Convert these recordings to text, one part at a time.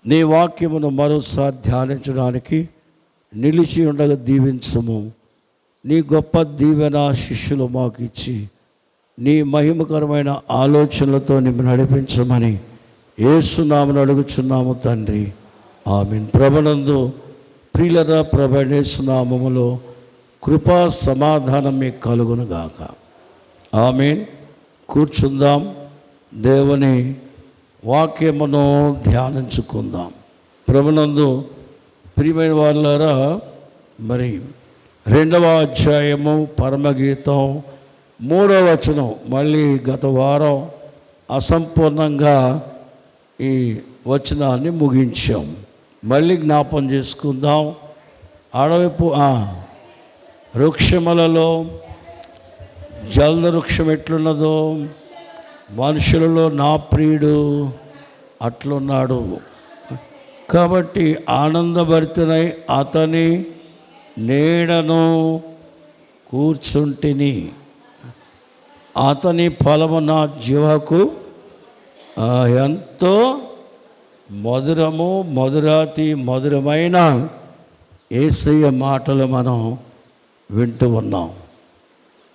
నీ వాక్యమును మరోసారి ధ్యానించడానికి నిలిచి ఉండగా దీవించుము. నీ గొప్ప దీవెన శిష్యులు మాకు ఇచ్చి నీ మహిమకరమైన ఆలోచనలతో నిన్ను నడిపించమని యేసునామమున అడుగుచున్నాము తండ్రి, ఆమేన్. ప్రభునందు ప్రియులరా, ప్రభు యేసు నామములో కృపా సమాధానం మీకు కలుగునుగాక. ఆమేన్. కూర్చుందాం, దేవుని వాక్యమును ధ్యానించుకుందాం. ప్రభునందు ప్రియమైన వాళ్ళారా, మరి 2వ అధ్యాయము పరమగీతం 3వ వచనం మళ్ళీ గత వారం అసంపూర్ణంగా ఈ వచనాన్ని ముగించాం. మళ్ళీ జ్ఞాపం చేసుకుందాం. అడవిపు వృక్షములలో జల్ద వృక్షం ఎట్లున్నదో మనుషులలో నా ప్రియుడు అట్లున్నాడు. కాబట్టి ఆనందభరితునై అతని నీడను కూర్చుంటిని, అతని ఫలము నా జీవకు ఎంతో మధురము, మధురాతి మధురమైన యేసయ్య మాటలు మనం వింటూ ఉన్నాం.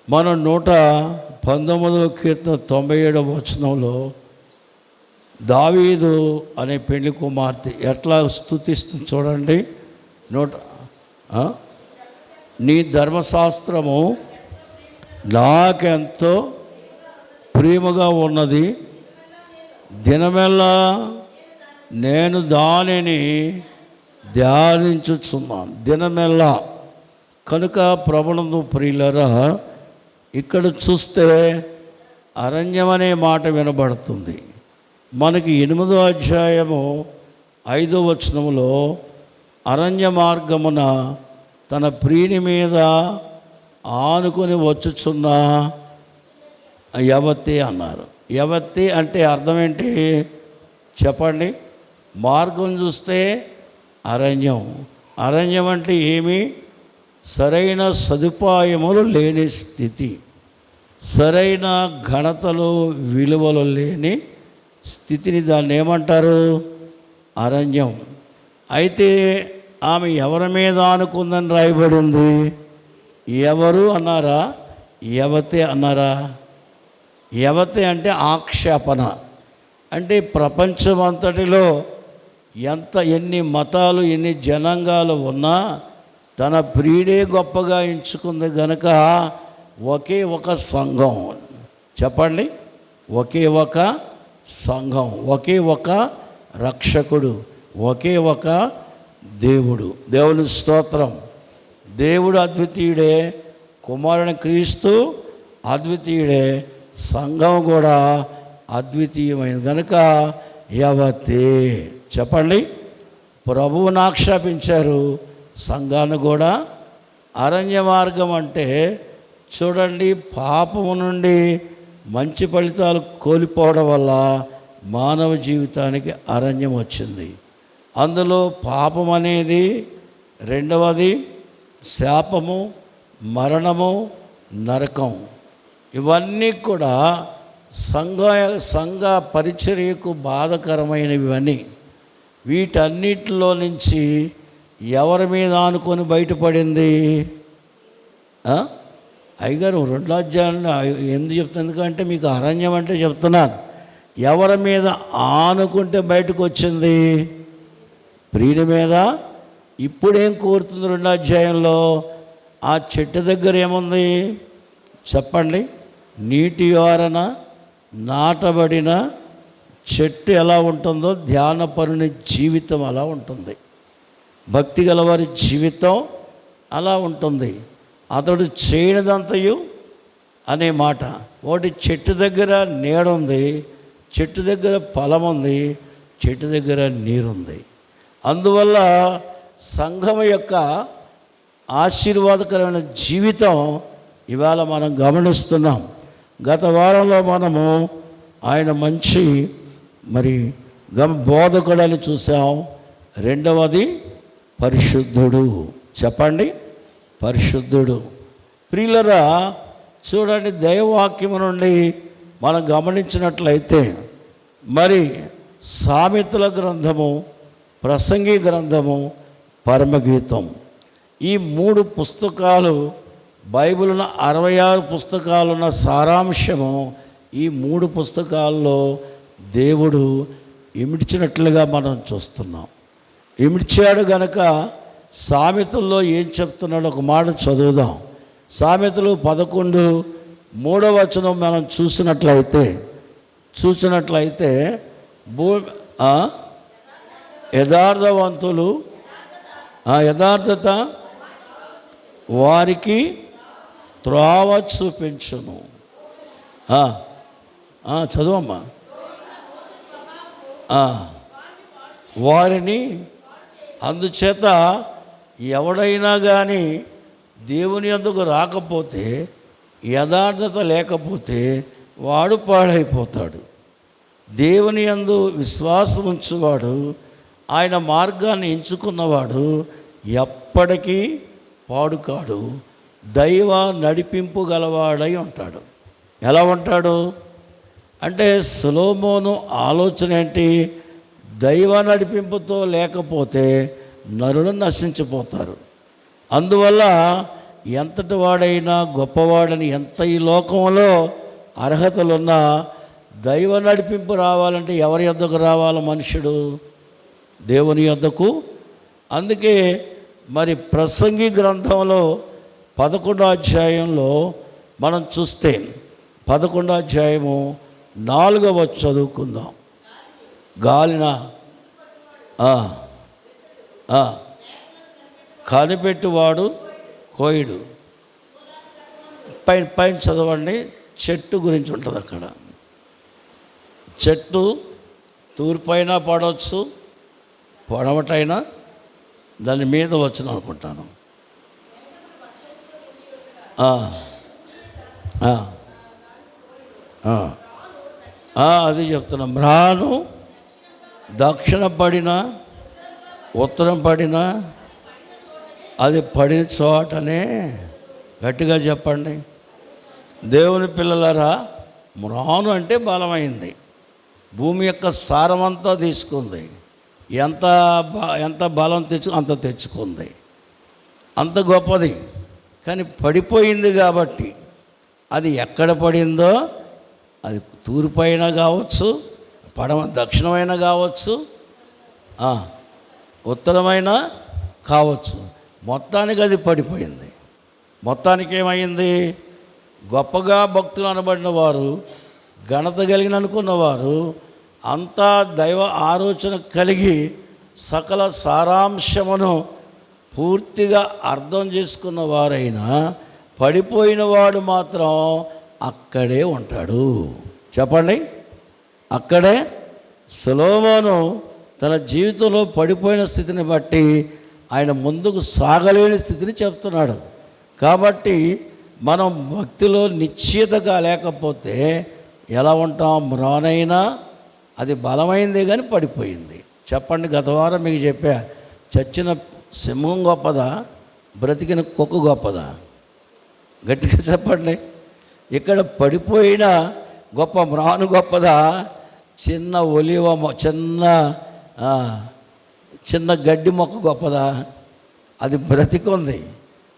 మనం 119వ కీర్తన 97వ వచనంలో దావీదు అనే పెళ్లి కుమార్తె ఎట్లా స్తుతిస్తుంది చూడండి. నీ ధర్మశాస్త్రము నాకెంతో ప్రియముగా ఉన్నది, దినమెల్లా నేను దానిని ధ్యానించుచున్నాను. దినమెల్లా కనుక ప్రభునందు ప్రియులరా, ఇక్కడ చూస్తే అరణ్యం అనే మాట వినబడుతుంది. మనకి 8వ అధ్యాయము 5వ వచనములో అరణ్య మార్గమున తన ప్రియుని మీద ఆనుకొని వచ్చుచున్న యవతి అన్నారు. యవతి అంటే అర్థం ఏంటి చెప్పండి? మార్గం చూస్తే అరణ్యం. అరణ్యం అంటే ఏమి? సరైన సదుపాయములు లేని స్థితి, సరైన ఘనతలు విలువలు లేని స్థితిని దాన్ని ఏమంటారు? అరణ్యం. అయితే ఆమె ఎవరి మీద ఆనుకుందని రాయబడింది? ఎవరు అన్నారా? యవతి అన్నారా? యవతి అంటే ఆక్షేపణ. అంటే ప్రపంచం అంతటిలో ఎన్ని మతాలు ఎన్ని జనాంగాలు ఉన్నా తన ప్రియుడే గొప్పగా ఎంచుకుంది గనక ఒకే ఒక సంఘం. చెప్పండి, ఒకే ఒక సంఘం, ఒకే ఒక రక్షకుడు, ఒకే ఒక దేవుడు. దేవుని స్తోత్రం. దేవుడు అద్వితీయుడే, కుమారుని క్రీస్తు అద్వితీయుడే, సంఘం కూడా అద్వితీయమైనది కనుక యవతే. చెప్పండి, ప్రభువుని ఆక్షేపించారు, సంఘాన్ని కూడా. అరణ్య మార్గం అంటే చూడండి, పాపము నుండి మంచి ఫలితాలు కోల్పోవడం వల్ల మానవ జీవితానికి అరణ్యం వచ్చింది. అందులో పాపం అనేది 2వది, శాపము, మరణము, నరకం. ఇవన్నీ కూడా సంఘ పరిచర్యకు బాధకరమైనవి. వీటన్నిటిలో నుంచి ఎవరి మీద ఆనుకొని బయటపడింది? అయ్యగారు 2వ అధ్యాయంలో 8 చెప్తుంది, ఎందుకంటే మీకు అరణ్యం అంటే చెప్తున్నాను. ఎవరి మీద ఆనుకుంటే బయటకు వచ్చింది? ప్రియుని మీద. ఇప్పుడేం కోరుతుంది 2వ అధ్యాయంలో? ఆ చెట్టు దగ్గర ఏముంది చెప్పండి? నీటి ఓరన నాటబడిన చెట్టు ఎలా ఉంటుందో ధ్యానపరుని జీవితం అలా ఉంటుంది, భక్తి గలవారి జీవితం అలా ఉంటుంది. అతడు చేయనిదంతయు అనే మాట. ఒకటి, చెట్టు దగ్గర నీడ ఉంది, చెట్టు దగ్గర ఫలం ఉంది, చెట్టు దగ్గర నీరుంది. అందువల్ల సంఘం యొక్క ఆశీర్వాదకరమైన జీవితం ఇవాళ మనం గమనిస్తున్నాం. గత వారంలో మనము ఆయన మంచి బోధకుడని చూసాం. 2వది పరిశుద్ధుడు. చెప్పండి, పరిశుద్ధుడు. ప్రియులరా, చూడండి, దైవవాక్యము నుండి మనం గమనించినట్లయితే మరి సామెతల గ్రంథము ప్రసంగి గ్రంథము, పరమగీతం. ఈ 3 పుస్తకాలు బైబిల్ 66 పుస్తకాలున్న సారాంశము ఈ 3 పుస్తకాల్లో దేవుడు ఇమిడ్చినట్లుగా మనం చూస్తున్నాం. ఇమిడ్చాడు గనక సామెతల్లో ఏం చెప్తున్నాడో ఒక మాట చదువుదాం. సామెతలు 11:3 మనం చూసినట్లయితే యథార్థవంతులు యథార్థత వారికి త్రోవ చూపించును. చదువమ్మా. వారిని అందుచేత ఎవడైనా కానీ దేవుని యందుకు రాకపోతే, యథార్థత లేకపోతే వాడు పాడైపోతాడు. దేవుని యందు విశ్వాసం ఉంచువాడు, ఆయన మార్గాన్ని ఎంచుకున్నవాడు ఎప్పటికీ పాడుకాడు, దైవ నడిపింపు గలవాడై ఉంటాడు. ఎలా ఉంటాడు అంటే సొలొమోను ఆలోచన ఏంటి? దైవ నడిపింపుతో లేకపోతే నరులు నశించిపోతారు. అందువల్ల ఎంతటి వాడైనా గొప్పవాడని, ఎంత ఈ లోకంలో అర్హతలున్నా దైవ నడిపింపు రావాలంటే ఎవరి యొద్దకు రావాలి మనుషుడు? దేవుని యొద్దకు. అందుకే మరి ప్రసంగి గ్రంథంలో 11వ అధ్యాయంలో మనం చూస్తే 11వ అధ్యాయము 4వ చదువుకుందాం. గాలిన కనిపెట్టువాడు కోయుడు. పైన చదవండి. చెట్టు గురించి ఉంటుంది అక్కడ. చెట్టు తూర్పైనా పడవచ్చు, పొడవటైనా దాని మీద వచ్చును అనుకుంటాను. అది చెప్తున్నా. మ్రాను దక్షిణ పడినా ఉత్తరం పడినా అది పడిన చోటనే. గట్టిగా చెప్పండి. దేవుని పిల్లలారా, మ్రాను అంటే బలమైంది. భూమి యొక్క సారమంతా తీసుకుంది. ఎంత బలం అంత తెచ్చుకుంది, అంత గొప్పది. కానీ పడిపోయింది కాబట్టి అది ఎక్కడ పడిందో, అది తూర్పైనా కావచ్చు, దక్షిణమైనా కావచ్చు, ఉత్తరమైనా కావచ్చు, మొత్తానికి అది పడిపోయింది. మొత్తానికి ఏమైంది? గొప్పగా భక్తులు అనబడిన వారు, ఘనత కలిగిన అనుకున్నవారు, అంతా దైవ ఆలోచన కలిగి సకల సారాంశమును పూర్తిగా అర్థం చేసుకున్న వారైనా పడిపోయిన వాడు మాత్రం అక్కడే ఉంటాడు. చెప్పండి. అక్కడే సొలొమోను తన జీవితంలో పడిపోయిన స్థితిని బట్టి ఆయన ముందుకు సాగలేని స్థితిని చెప్తున్నాడు. కాబట్టి మనం భక్తిలో నిశ్చయతగా లేకపోతే ఎలా ఉంటాం? మ్రానైనా అది బలమైందే కానీ పడిపోయింది. చెప్పండి. గత వారం మీకు చెప్పా, చచ్చిన సింహం గొప్పదా, బ్రతికిన కుక్క గొప్పదా? గట్టిగా చెప్పండి. ఇక్కడ పడిపోయిన గొప్ప మ్రాను గొప్పదా, చిన్న ఒలివ చిన్న గడ్డి మొక్క గొప్పదా? అది బ్రతికుంది.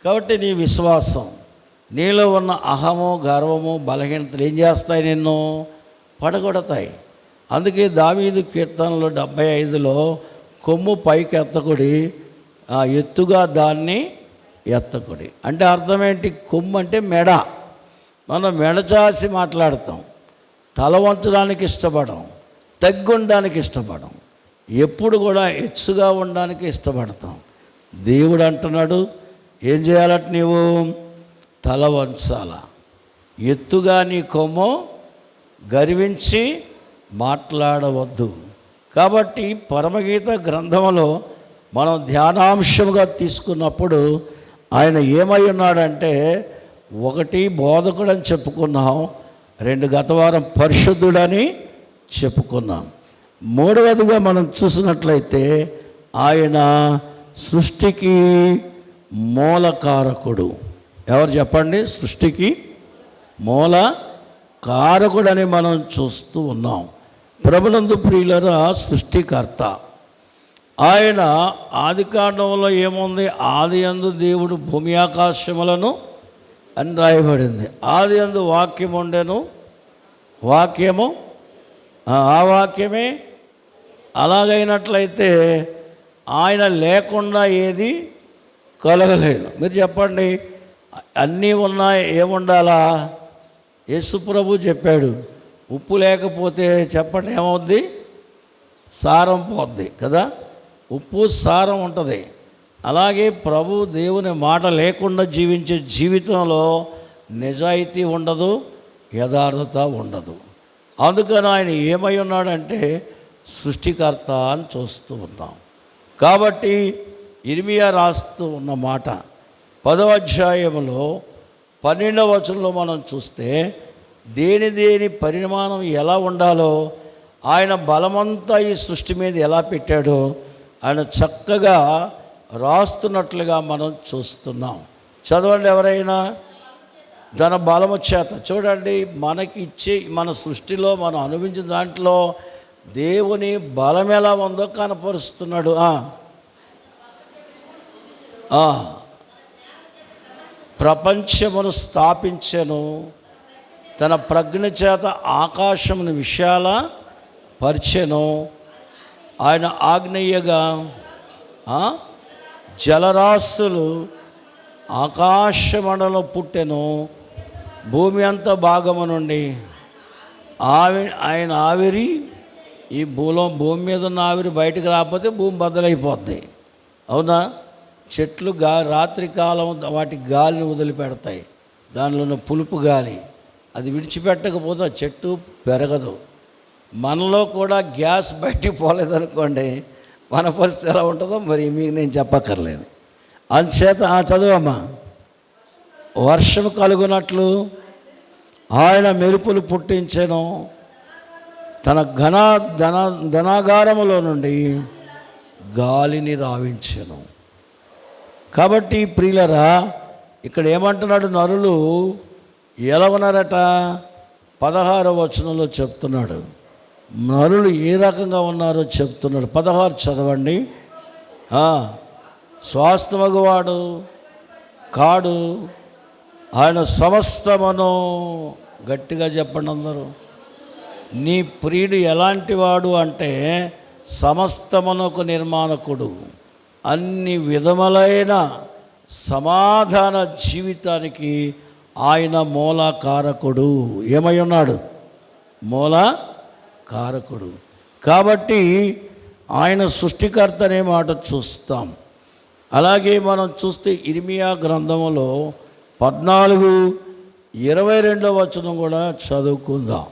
కాబట్టి నీ విశ్వాసం, నీలో ఉన్న అహము, గర్వము, బలహీనతలు ఏం చేస్తాయి? నిన్ను పడగొడతాయి. అందుకే దావీదు కీర్తనలో 75లో కొమ్ము పైకి ఎత్తకుడి, ఎత్తుగా దాన్ని ఎత్తకుడి. అంటే అర్థం ఏంటి? కొమ్ము అంటే మెడ. మనం మెడచాసి మాట్లాడతాం, తల వంచడానికి ఇష్టపడం, తగ్గుండడానికి ఇష్టపడం, ఎప్పుడు కూడా హెచ్చుగా ఉండడానికి ఇష్టపడతాం. దేవుడు అంటున్నాడు, ఏం చేయాలట? నీవు తల వంచాల, ఎత్తుగా నీ కొమ్ము గర్వించి మాట్లాడవద్దు. కాబట్టి పరమగీత గ్రంథంలో మనం ధ్యానాంశంగా తీసుకున్నప్పుడు ఆయన ఏమై ఉన్నాడంటే, 1 బోధకుడు అని చెప్పుకున్నాం, 2 గత వారం పరిశుద్ధుడని చెప్పుకున్నాం. 3వదిగా మనం చూసినట్లయితే ఆయన సృష్టికి మూలకారకుడు. ఎవరు చెప్పండి? సృష్టికి మూల కారకుడని మనం చూస్తూ ఉన్నాం. ప్రభునందు ప్రియులరా, సృష్టికర్త ఆయన ఆదికాండంలో ఏముంది? ఆదియందు దేవుడు భూమి ఆకాశములను అని రాయబడింది. ఆదియందు వాక్యం ఉండెను, వాక్యము ఆ వాక్యమే. అలాగైనట్లయితే ఆయన లేకుండా ఏది కలగలేదు. మీరు చెప్పండి, అన్నీ ఉన్నాయి, ఏముండాలా? యేసుప్రభు చెప్పాడు, ఉప్పు లేకపోతే చెప్పండి ఏమవుద్ది? సారం పోద్ది కదా. ఉప్పు సారం ఉంటుంది. అలాగే ప్రభు దేవుని మాట లేకుండా జీవించే జీవితంలో నిజాయితీ ఉండదు, యథార్థత ఉండదు. అందుకని ఆయన ఏమై ఉన్నాడంటే సృష్టికర్త అని చూస్తూ ఉన్నాం. కాబట్టి ఇర్మియా రాస్తూ ఉన్న మాట 10వ అధ్యాయంలో 12వ వచనంలో మనం చూస్తే దేని పరిమాణం ఎలా ఉండాలో, ఆయన బలమంతా ఈ సృష్టి మీద ఎలా పెట్టాడో ఆయన చక్కగా రాస్తున్నట్లుగా మనం చూస్తున్నాం. చదవండి ఎవరైనా. తన బలము చేత. చూడండి, మనకి ఇచ్చే మన సృష్టిలో మనం అనుభవించిన దాంట్లో దేవుని బలం ఎలా ఉందో కనపరుస్తున్నాడు. ప్రపంచమును స్థాపించెను, తన ప్రజ్ఞ చేత ఆకాశమును విశాల పరిచెను. ఆయన ఆగ్నేయగా జలరాశులు ఆకాశమండలం పుట్టెను. భూమి అంత భాగము నుండి ఆయన ఆవిరి, ఈ భూమి మీద ఉన్న ఆవిరి బయటకు రాకపోతే భూమి బద్దలైపోద్ది. అవునా? చెట్లు రాత్రి కాలం వాటి గాలిని వదిలిపెడతాయి. దానిలో ఉన్న పులుపు గాలి అది విడిచిపెట్టకపోతే ఆ చెట్టు పెరగదు. మనలో కూడా గ్యాస్ బయటికి పోలేదనుకోండి, మన పరిస్థితి ఎలా ఉంటుందో మరి మీకు నేను చెప్పక్కర్లేదు. అందుచేత చదవమ్మా. వర్షం కలుగునట్లు ఆయన మెరుపులు పుట్టించెను, తన ధనాగారములో నుండి గాలిని రావించెను. కాబట్టి ప్రియులరా, ఇక్కడ ఏమంటున్నాడు? నరులు ఎలా ఉన్నారట? 16వ వచనంలో చెప్తున్నాడు. నరులు ఏ రకంగా ఉన్నారో చెప్తున్నాడు. 16 చదవండి. స్వాస్థ్యమగువాడు కాడు, ఆయన సమస్తమును, గట్టిగా చెప్పండి అందరూ, నీ ప్రియుడు ఎలాంటి వాడు అంటే సమస్తమునకు నిర్మాణకుడు, అన్ని విధములైన సమాధాన జీవితానికి ఆయన మూలకారకుడు. ఏమై ఉన్నాడు? మూలకారకుడు. కాబట్టి ఆయన సృష్టికర్త అనే మాట చూస్తాం. అలాగే మనం చూస్తే ఇర్మియా గ్రంథంలో 14:22 వచనం కూడా చదువుకుందాం.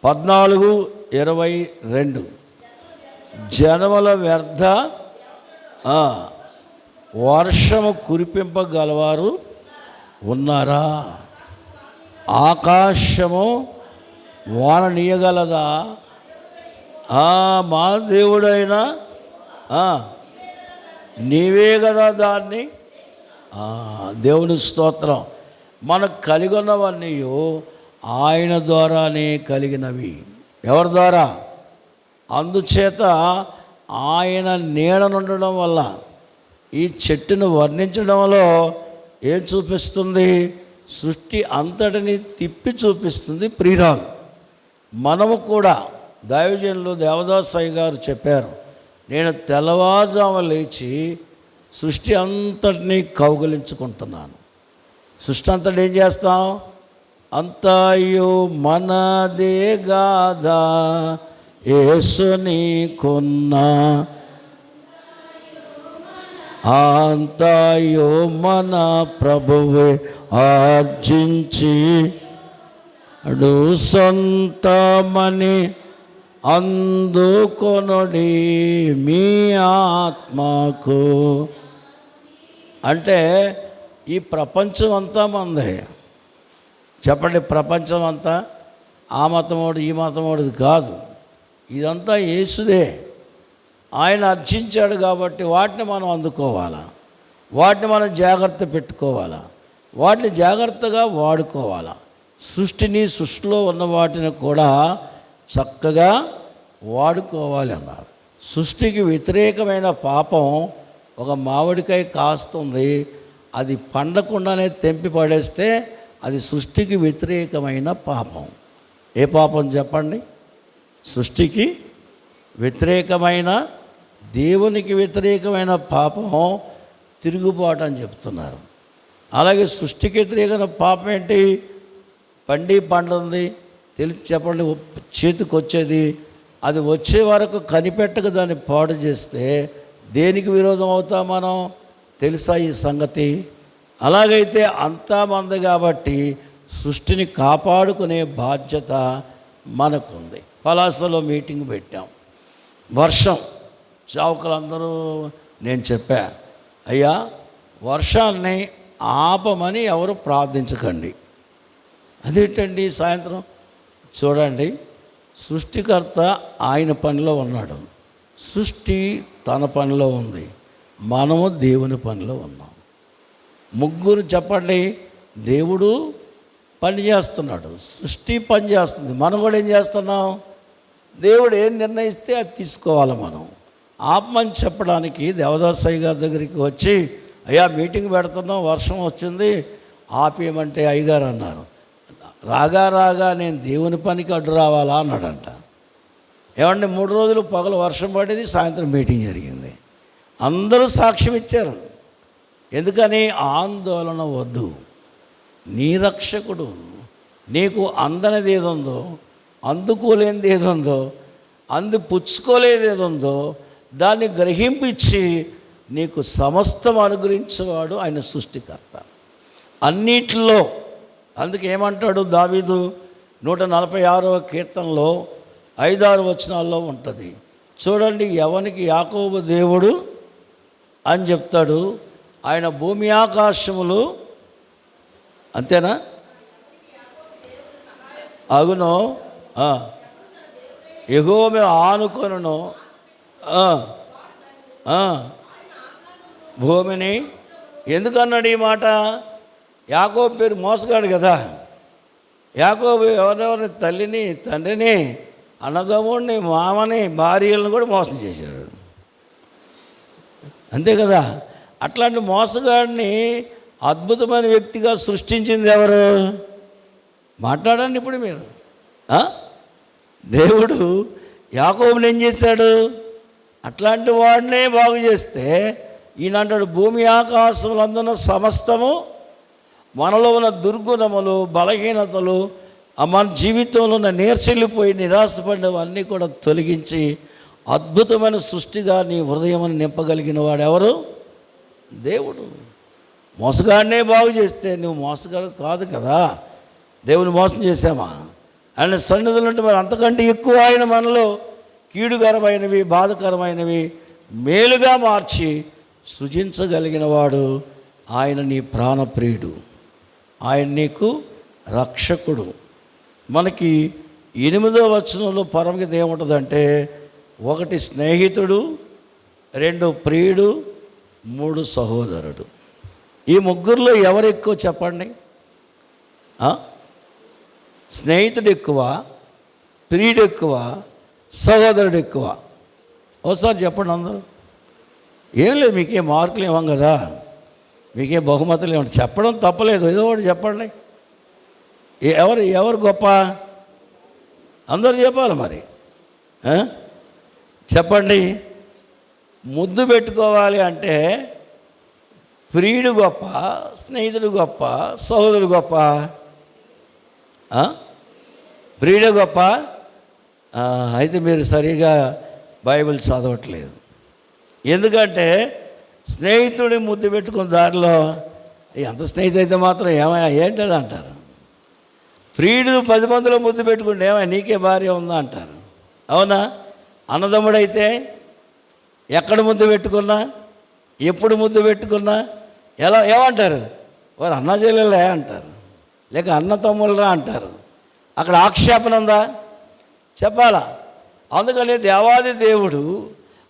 14:22 జనముల వ్యర్థ వర్షము కురిపింపగలవారు ఉన్నారా? ఆకాశము వాన నీయగలదా? మా దేవుడైనా నీవే కదా దాన్ని. దేవుని స్తోత్రం. మనకు కలిగి ఉన్నవన్నీ ఆయన ద్వారానే కలిగినవి. ఎవరి ద్వారా? అందుచేత ఆయన నీడనుండడం వల్ల, ఈ చెట్టును వర్ణించడంలో ఏం చూపిస్తుంది? సృష్టి అంతటిని తిప్పి చూపిస్తుంది ప్రియురాలు. మనము కూడా దైవజనులు దేవదాసయ్య గారు చెప్పారు, నేను తెల్లవారుజాము లేచి సృష్టి అంతటినీ కౌగిలించుకుంటున్నాను. సృష్టి అంతటి ఏం చేస్తాం? అంతయు మనదే గాదా యేసు నీకున్న, అంతయు మన ప్రభువే ఆర్జించి అడు సొంతమని అందుకొనుడి మీ ఆత్మకు. అంటే ఈ ప్రపంచం అంతా మందే. చెప్పండి, ప్రపంచం అంతా ఆ మతమోడు ఈ మతమోడిది కాదు. ఇదంతా యేసుదే. ఆయన అర్చించాడు కాబట్టి వాటిని మనం అందుకోవాలా, వాటిని మనం జాగ్రత్త పెట్టుకోవాలా, వాటిని జాగ్రత్తగా వాడుకోవాలా. సృష్టిలో ఉన్న వాటిని కూడా చక్కగా వాడుకోవాలి అన్నారు. సృష్టికి వ్యతిరేకమైన పాపం ఒక మామిడికాయ కాస్తుంది, అది పండకుండానే తెంపి పడేస్తే అది సృష్టికి వ్యతిరేకమైన పాపం. ఏ పాపం చెప్పండి? సృష్టికి వ్యతిరేకమైన, దేవునికి వ్యతిరేకమైన పాపం తిరుగుబాటు అని చెప్తున్నారు. అలాగే సృష్టికి వ్యతిరేకమైన పాపం ఏంటి? పండుంది తెలిసి చెప్పండి, చేతికి వచ్చేది, అది వచ్చే వరకు కనిపెట్టక దాన్ని పాడు చేస్తే దేనికి విరోధం అవుతాం మనం? తెలుసా ఈ సంగతి? అలాగైతే అంతా మంది కాబట్టి సృష్టిని కాపాడుకునే బాధ్యత మనకుంది. పలాసలో మీటింగ్ పెట్టాం, వర్షం, చావుకులందరూ నేను చెప్పా, అయ్యా వర్షాన్ని ఆపమని ఎవరు ప్రార్థించకండి. అదేంటండి సాయంత్రం చూడండి, సృష్టికర్త ఆయన పనిలో ఉన్నాడు, సృష్టి తన పనిలో ఉంది, మనము దేవుని పనిలో ఉన్నాం. ముగ్గురు చెప్పండి, దేవుడు పని చేస్తున్నాడు, సృష్టి పని చేస్తుంది, మనం కూడా ఏం చేస్తున్నాం? దేవుడు ఏం నిర్ణయిస్తే అది తీసుకోవాలి. మనం ఆపమని చెప్పడానికి దేవదాసయ్య గారి దగ్గరికి వచ్చి, అయ్యా మీటింగ్ పెడుతున్నాం, వర్షం వచ్చింది, ఆపేయమంటే అయ్యగారు అన్నారు, రాగా నేను దేవుని పనికి అడ్డు రావాలా అన్నాడంట. ఏమంటే 3 రోజులు పగలు వర్షం పడేది, సాయంత్రం మీటింగ్ జరిగింది, అందరూ సాక్ష్యం ఇచ్చారు. ఎందుకని? ఆందోళన వద్దు, నీ రక్షకుడు నీకు అందనిది ఏదుందో, అందుకోలేనిది ఏదుందో, పుచ్చుకోలేది ఏదుందో దాన్ని గ్రహింపించి నీకు సమస్తం అనుగ్రహించేవాడు ఆయన సృష్టికర్త అన్నిట్లో. అందుకే ఏమంటాడు దావీదు 146వ కీర్తనలో 5-6 వచనాల్లో ఉంటుంది చూడండి. ఎవనికి యాకోబు దేవుడు అని చెప్తాడు, ఆయన భూమి ఆకాశములు, అంతేనా? అగునో యెహోవా మీద ఆనుకొనును భూమిని. ఎందుకన్నాడు ఈ మాట? యాకోబు పేరు మోసగాడు కదా. యాకోబు ఎవరెవరిని, తల్లిని, తండ్రిని, అన్నదమ్ముడిని, మామని, భార్యలను కూడా మోసం చేశాడు, అంతే కదా. అట్లాంటి మోసగాడిని అద్భుతమైన వ్యక్తిగా సృష్టించింది ఎవరు? మాట్లాడండి ఇప్పుడు మీరు. దేవుడు యాకోబుని ఏం చేశాడు? అట్లాంటి వాడినే బాగు చేస్తే ఈయనంటాడు, భూమి ఆకాశములందున సమస్తము, మనలో ఉన్న దుర్గుణములు, బలహీనతలు, మన జీవితంలో ఉన్న నేర్చెల్లిపోయి నిరాశపడినవన్నీ కూడా తొలగించి అద్భుతమైన సృష్టిగా నీ హృదయమును నింపగలిగిన వాడు ఎవరు? దేవుడు. మోసగాడినే బాగు చేస్తే నువ్వు మోసగాడు కాదు కదా. దేవుని మోసం చేశామా? ఆయన సన్నిధులు ఉంటే మరి అంతకంటే ఎక్కువ ఆయన మనలో కీడుకరమైనవి, బాధకరమైనవి మేలుగా మార్చి సృజించగలిగిన వాడు ఆయన. నీ ప్రాణప్రియుడు, ఆయన నీకు రక్షకుడు. మనకి 8వ వచనంలో పరమగీతం ఏముంటుందంటే, 1 స్నేహితుడు, 2 ప్రియుడు, 3 సహోదరుడు. ఈ ముగ్గురులో ఎవరు ఎక్కువ చెప్పండి? స్నేహితుడు ఎక్కువ, ప్రియుడు ఎక్కువ, సహోదరుడు ఎక్కువ? ఒకసారి చెప్పండి అందరూ. ఏం లేదు, మీకే మార్కులు ఇవ్వం కదా, మీకే బహుమతులు ఏమంటే చెప్పడం తప్పలేదు, ఏదో ఒకటి చెప్పండి. ఎవరు గొప్ప? అందరూ చెప్పాలి మరి. చెప్పండి. ముద్దు పెట్టుకోవాలి అంటే ప్రియుడు గొప్ప, స్నేహితుడు గొప్ప, సహోదరుడు గొప్ప? ప్రియుడు గొప్ప. అయితే మీరు సరిగా బైబిల్ చదవట్లేదు. ఎందుకంటే స్నేహితుడి ముద్దు పెట్టుకున్న దారిలో ఎంత స్నేహితుడు అయితే మాత్రం ఏమయ్యా ఏంటది అంటారు. ప్రియుడు 10 మందిలో ముద్దు పెట్టుకుంటే ఏమయ్యా నీకే భార్య ఉందా అంటారు. అవునా? అన్నదమ్ముడైతే ఎక్కడ ముద్దు పెట్టుకున్నా, ఎప్పుడు ముద్దు పెట్టుకున్నా ఏమంటారు? వారు అన్న చెల్లెలే అంటారు, లేక అన్న తమ్ముళ్ళరా అంటారు. అక్కడ ఆక్షేపణ ఉందా? చెప్పాలా? అందుకని దేవాది దేవుడు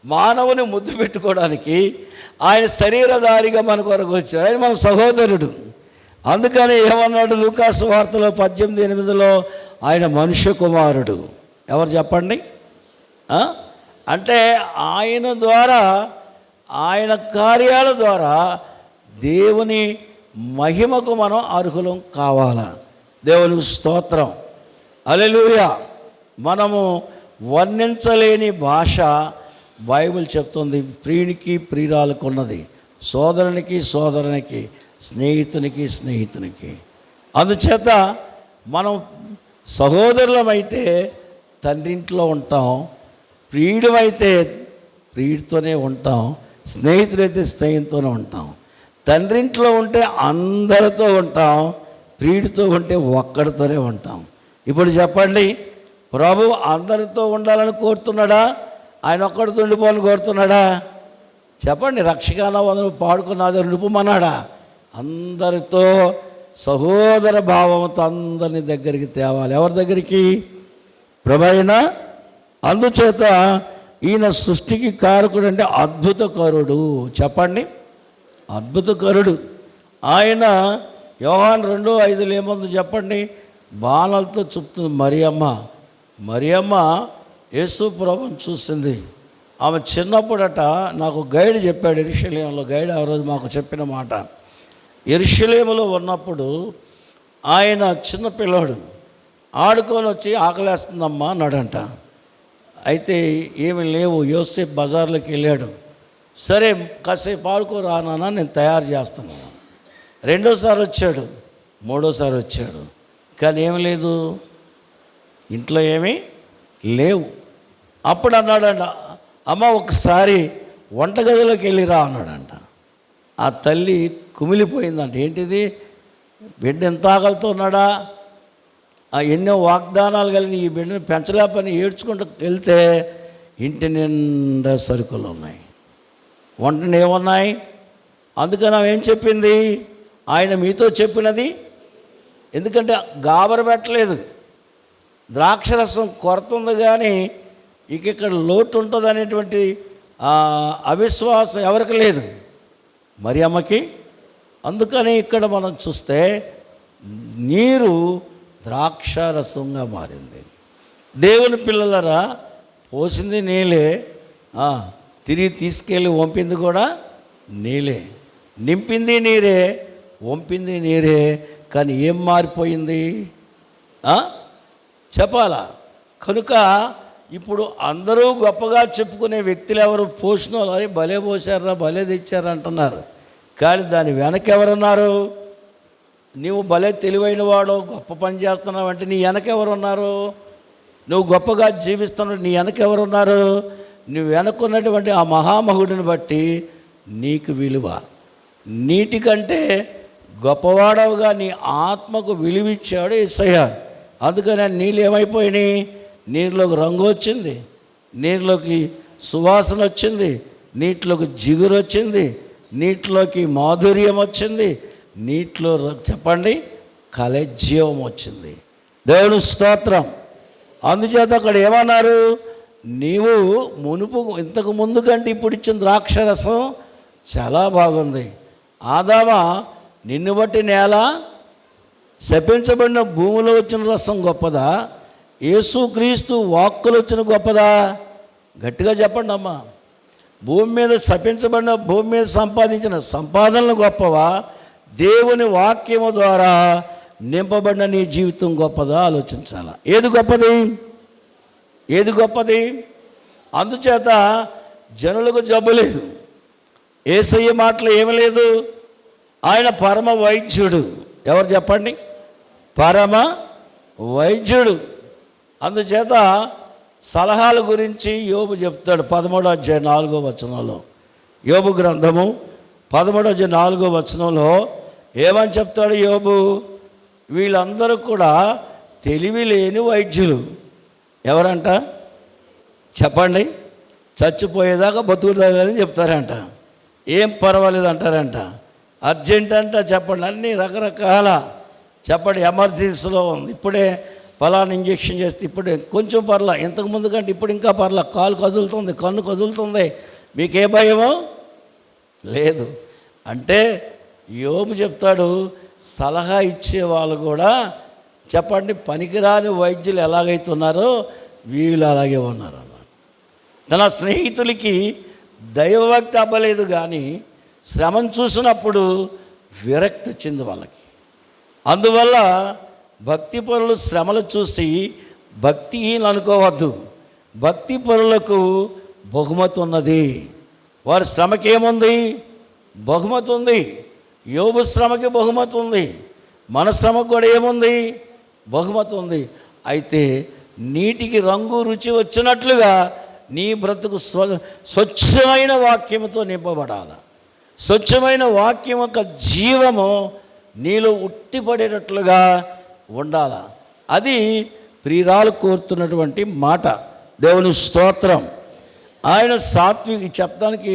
మానవుని ముద్దు పెట్టుకోవడానికి ఆయన శరీరధారిగా మన కొరకు వచ్చాడు. ఆయన మన సహోదరుడు. అందుకని ఏమన్నాడు లూకాసు వార్తలో 18:8 ఆయన మనుష్య కుమారుడు. ఎవరు చెప్పండి? అంటే ఆయన ద్వారా, ఆయన కార్యాల ద్వారా దేవుని మహిమకు మనం అర్హులం కావాలా. దేవునికి స్తోత్రం. హల్లెలూయా. మనము వర్ణించలేని భాష బైబిల్ చెప్తుంది. ప్రియునికి ప్రియురాలకు ఉన్నది, సోదరునికి సోదరునికి, స్నేహితునికి స్నేహితునికి. అందుచేత మనం సహోదరులమైతే తండ్రింట్లో ఉంటాం, ప్రియుడమైతే ప్రియుడితోనే ఉంటాం, స్నేహితులైతే స్నేహితుతోనే ఉంటాం. తండ్రింట్లో ఉంటే అందరితో ఉంటాం, ప్రియుడితో ఉంటే ఒక్కడితోనే ఉంటాం. ఇప్పుడు చెప్పండి, ప్రభువు అందరితో ఉండాలని కోరుతున్నాడా, ఆయన ఒక్కడితో ఉండిపోవాలని కోరుతున్నాడా? చెప్పండి. రక్షగాన వందలు పాడుకున్నది నిలుపుమన్నాడా? అందరితో సహోదర భావంతో అందరిని దగ్గరికి తేవాలి. ఎవరి దగ్గరికి? ప్రభువైన. అందుచేత ఈయన సృష్టికి కారకుడు అంటే అద్భుతకరుడు. చెప్పండి, అద్భుతకరుడు ఆయన. యోహాను 2:5 ఏముంది చెప్పండి? బాణలతో చెప్తుంది మరియమ్మ యేసు ప్రభువుని చూసింది. ఆమె చిన్నప్పుడట నాకు గైడ్ చెప్పాడు, యెరూషలేములో గైడ్ ఆ రోజు మాకు చెప్పిన మాట. యెరూషలేములో ఉన్నప్పుడు ఆయన చిన్నపిల్లాడు ఆడుకొని వచ్చి ఆకలేస్తుందమ్మా అన్నాడంట. అయితే ఏమి లేవు, యోసేపు బజార్లోకి వెళ్ళాడు. సరే కాసేపు ఆడుకోరానా, నేను తయారు చేస్తాను. రెండోసారి వచ్చాడు, మూడోసారి వచ్చాడు, కానీ ఏమి లేదు, ఇంట్లో ఏమీ లేవు. అప్పుడు అన్నాడంట, అమ్మ ఒకసారి వంటగదిలోకి వెళ్ళిరా అన్నాడంట. ఆ తల్లి కుమిలిపోయిందంట. ఏంటిది, బిడ్డ ఎంత ఆకలితో ఉన్నాడా, ఎన్నో వాగ్దానాలు కలిగిన ఈ బిడ్డను పెంచలేపని ఏడ్చుకుంటూ వెళ్తే ఇంటి నిండా సరుకులు ఉన్నాయి, వంటలు ఏమున్నాయి. అందుకని ఆమె ఏం చెప్పింది, ఆయన మీతో చెప్పినది. ఎందుకంటే గాబర పెట్టలేదు, ద్రాక్షరసం కొరత ఉంది, కానీ ఇక్కడ లోటు ఉంటుంది అనేటువంటి అవిశ్వాసం ఎవరికి లేదు, మరియమ్మకి. అందుకని ఇక్కడ మనం చూస్తే నీరు ద్రాక్షారసంగా మారింది. దేవుని పిల్లలరా, పోసింది నీళ్ళే, తిరిగి తీసుకెళ్ళి వంపింది కూడా నీళ్ళే, నింపింది నీరే, వంపింది నీరే. కానీ ఏం మారిపోయింది చెప్పాలా? కనుక ఇప్పుడు అందరూ గొప్పగా చెప్పుకునే వ్యక్తులు ఎవరు? పోసిన వాళ్ళు భలే పోసారా, భలే తెచ్చారా అంటున్నారు. కానీ దాని వెనక ఎవరున్నారు? నీవు భలే తెలివైన వాడు, గొప్ప పని చేస్తున్నావు అంటే నీ వెనక ఎవరున్నారు? నువ్వు గొప్పగా జీవిస్తున్నావు, నీ వెనక ఎవరున్నారు? నువ్వు వెనక్కున్నటువంటి ఆ మహామహుడిని బట్టి నీకు విలువ. నీటికంటే గొప్పవాడవుగా నీ ఆత్మకు విలువిచ్చాడు యేసయ్య. అందుకని నీళ్ళు ఏమైపోయినాయి? నీటిలోకి రంగు వచ్చింది, నీటిలోకి సువాసన వచ్చింది, నీటిలోకి జిగురు వచ్చింది, నీటిలోకి మాధుర్యం వచ్చింది, నీటిలో చెప్పండి కలజీవం వచ్చింది. దేవుని స్తోత్రం. అందుచేత అక్కడ ఏమన్నారు? నీవు మునుపు ఇంతకు ముందు కంటే ఇప్పుడు ఇచ్చిన ద్రాక్షరసం చాలా బాగుంది. ఆదామా, నిన్ను బట్టి నేల శపించబడిన భూమిలో వచ్చిన రసం గొప్పదా, యేసుక్రీస్తు వాక్కులు వచ్చిన గొప్పదా? గట్టిగా చెప్పండి అమ్మా. భూమి మీద శపించబడిన, భూమి మీద సంపాదించిన సంపాదనలు గొప్పవా, దేవుని వాక్యము ద్వారా నింపబడిన నీ జీవితం గొప్పదా? ఆలోచించాలా. ఏది గొప్పది? ఏది గొప్పది? అందుచేత జనులకు జబ్బు లేదు, యేసయ్య మాటలు ఏమి లేదు. ఆయన పరమ వైద్యుడు. ఎవరు చెప్పండి? పరమ వైద్యుడు. అందుచేత సలహాల గురించి యోబు చెప్తాడు 13వ అధ్యాయం 4వ వచనంలో. యోబు గ్రంథము 13వ అధ్యాయం 4వ వచనంలో ఏమని చెప్తాడు యోబు? వీళ్ళందరూ కూడా తెలివి లేని వైద్యులు. ఎవరంట చెప్పండి? చచ్చిపోయేదాకా బతుకుతారని చెప్తారంట. ఏం పర్వాలేదు అంటారంట. అర్జెంట్ అంట చెప్పండి, అన్నీ రకరకాల చెప్పండి. ఎమర్జెన్సీలో ఉంది, ఇప్పుడే ఫలానా ఇంజెక్షన్ చేస్తే ఇప్పుడే కొంచెం పర్లా, ఇంతకుముందు కంటే ఇప్పుడు ఇంకా పర్లా, కాలు కదులుతుంది, కన్ను కదులుతుంది, మీకే భయమో లేదు. అంటే యోబు చెప్తాడు, సలహా ఇచ్చేవాళ్ళు కూడా చెప్పండి పనికిరాని వైద్యులు ఎలాగైతే ఉన్నారో వీళ్ళు అలాగే ఉన్నారు అన్న. తన స్నేహితులకి దైవభక్తి అవ్వలేదు, కానీ శ్రమను చూసినప్పుడు విరక్తి వచ్చింది వాళ్ళకి. అందువల్ల భక్తి పరులు శ్రమలు చూసి భక్తిహీనులు అనుకోవద్దు. భక్తి పరులకు బహుమతి ఉన్నది. వారి శ్రమకి ఏముంది? బహుమతి ఉంది. యోబు శ్రమకి బహుమతి ఉంది. మన శ్రమకు కూడా ఏముంది? బహుమతి ఉంది. అయితే నీటికి రంగు రుచి వచ్చినట్లుగా నీ బ్రతుకు స్వచ్ఛమైన వాక్యముతో నింపబడాలి. స్వచ్ఛమైన వాక్యం యొక్క జీవము నీలో ఉట్టిపడేటట్లుగా ఉండాల. అది ప్రియురాలు కోరుతున్నటువంటి మాట. దేవుని స్తోత్రం. ఆయన చెప్పడానికి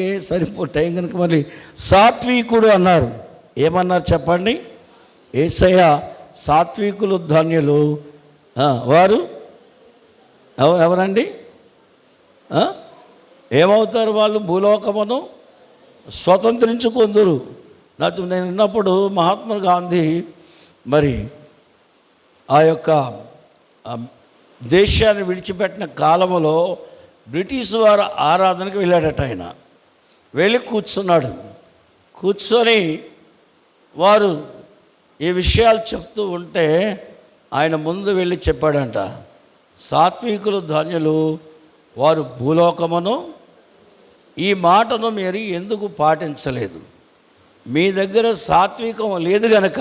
టైం కనుక మళ్ళీ సాత్వికుడు అన్నారు. ఏమన్నారు చెప్పండి? యేసయ్య సాత్వికులు ధన్యులు. వారు ఎవరండి? ఏమవుతారు వాళ్ళు? భూలోకమును స్వతంత్రించుకుందురు. నేను విన్నప్పుడు మహాత్మా గాంధీ మరి ఆ యొక్క దేశాన్ని విడిచిపెట్టిన కాలంలో బ్రిటిష్ వారు ఆరాధనకు వెళ్ళాడట. ఆయన వెళ్ళి కూర్చున్నాడు. కూర్చొని వారు ఈ విషయాలు చెప్తూ ఉంటే ఆయన ముందు వెళ్ళి చెప్పాడంట, సాత్వికులు ధన్యులు, వారు భూలోకమును. ఈ మాటను మీరు ఎందుకు పాటించలేదు? మీ దగ్గర సాత్వికం లేదు గనక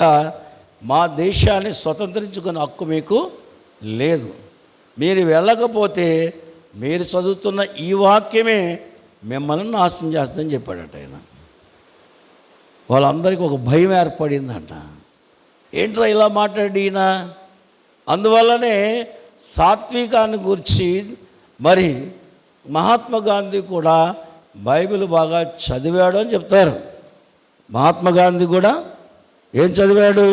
మా దేశాన్ని స్వతంత్రించుకునే హక్కు మీకు లేదు. మీరు వెళ్ళకపోతే మీరు చదువుతున్న ఈ వాక్యమే మిమ్మల్ని నాశనం చేస్తుందని చెప్పాడట ఆయన. వాళ్ళందరికీ ఒక భయం ఏర్పడిందంట. ఏంట్రా ఇలా మాట్లాడిన? అందువల్లనే సాత్వికాన్ని గురించి మరి మహాత్మా గాంధీ కూడా బైబిల్ బాగా చదివాడు అని చెప్తారు. మహాత్మా గాంధీ కూడా ఏం చదివాడు?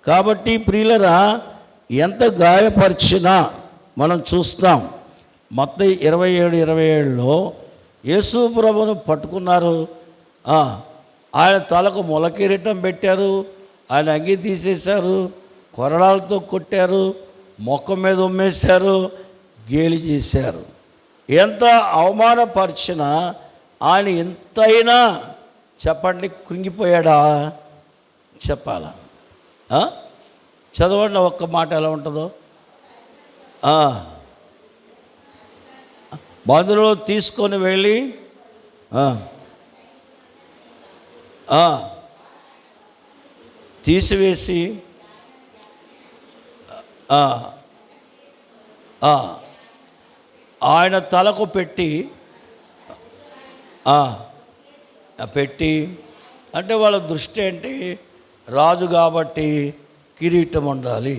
కాబట్టి ప్రియులరా, ఎంత గాయపరిచినా మనం చూస్తాం. మత్తయి 27:27లో యేసు ప్రభువును పట్టుకున్నారు. ఆయన తలకు మొలకిరీటం పెట్టారు, ఆయన అంగి తీసేశారు, కొరడాలతో కొట్టారు, మొక్క మీద ఉమ్మేశారు, గేలి చేశారు. ఎంత అవమానపరిచినా ఆయన ఎంతైనా చెప్పండి కృంగిపోయాడా? చెప్పాలా? చదవండి ఒక్క మాట ఎలా ఉంటుందో. మందులో తీసుకొని వెళ్ళి తీసివేసి ఆయన తలకు పెట్టి అంటే వాళ్ళ దృష్టి ఏంటి? రాజు కాబట్టి కిరీటం ఉండాలి.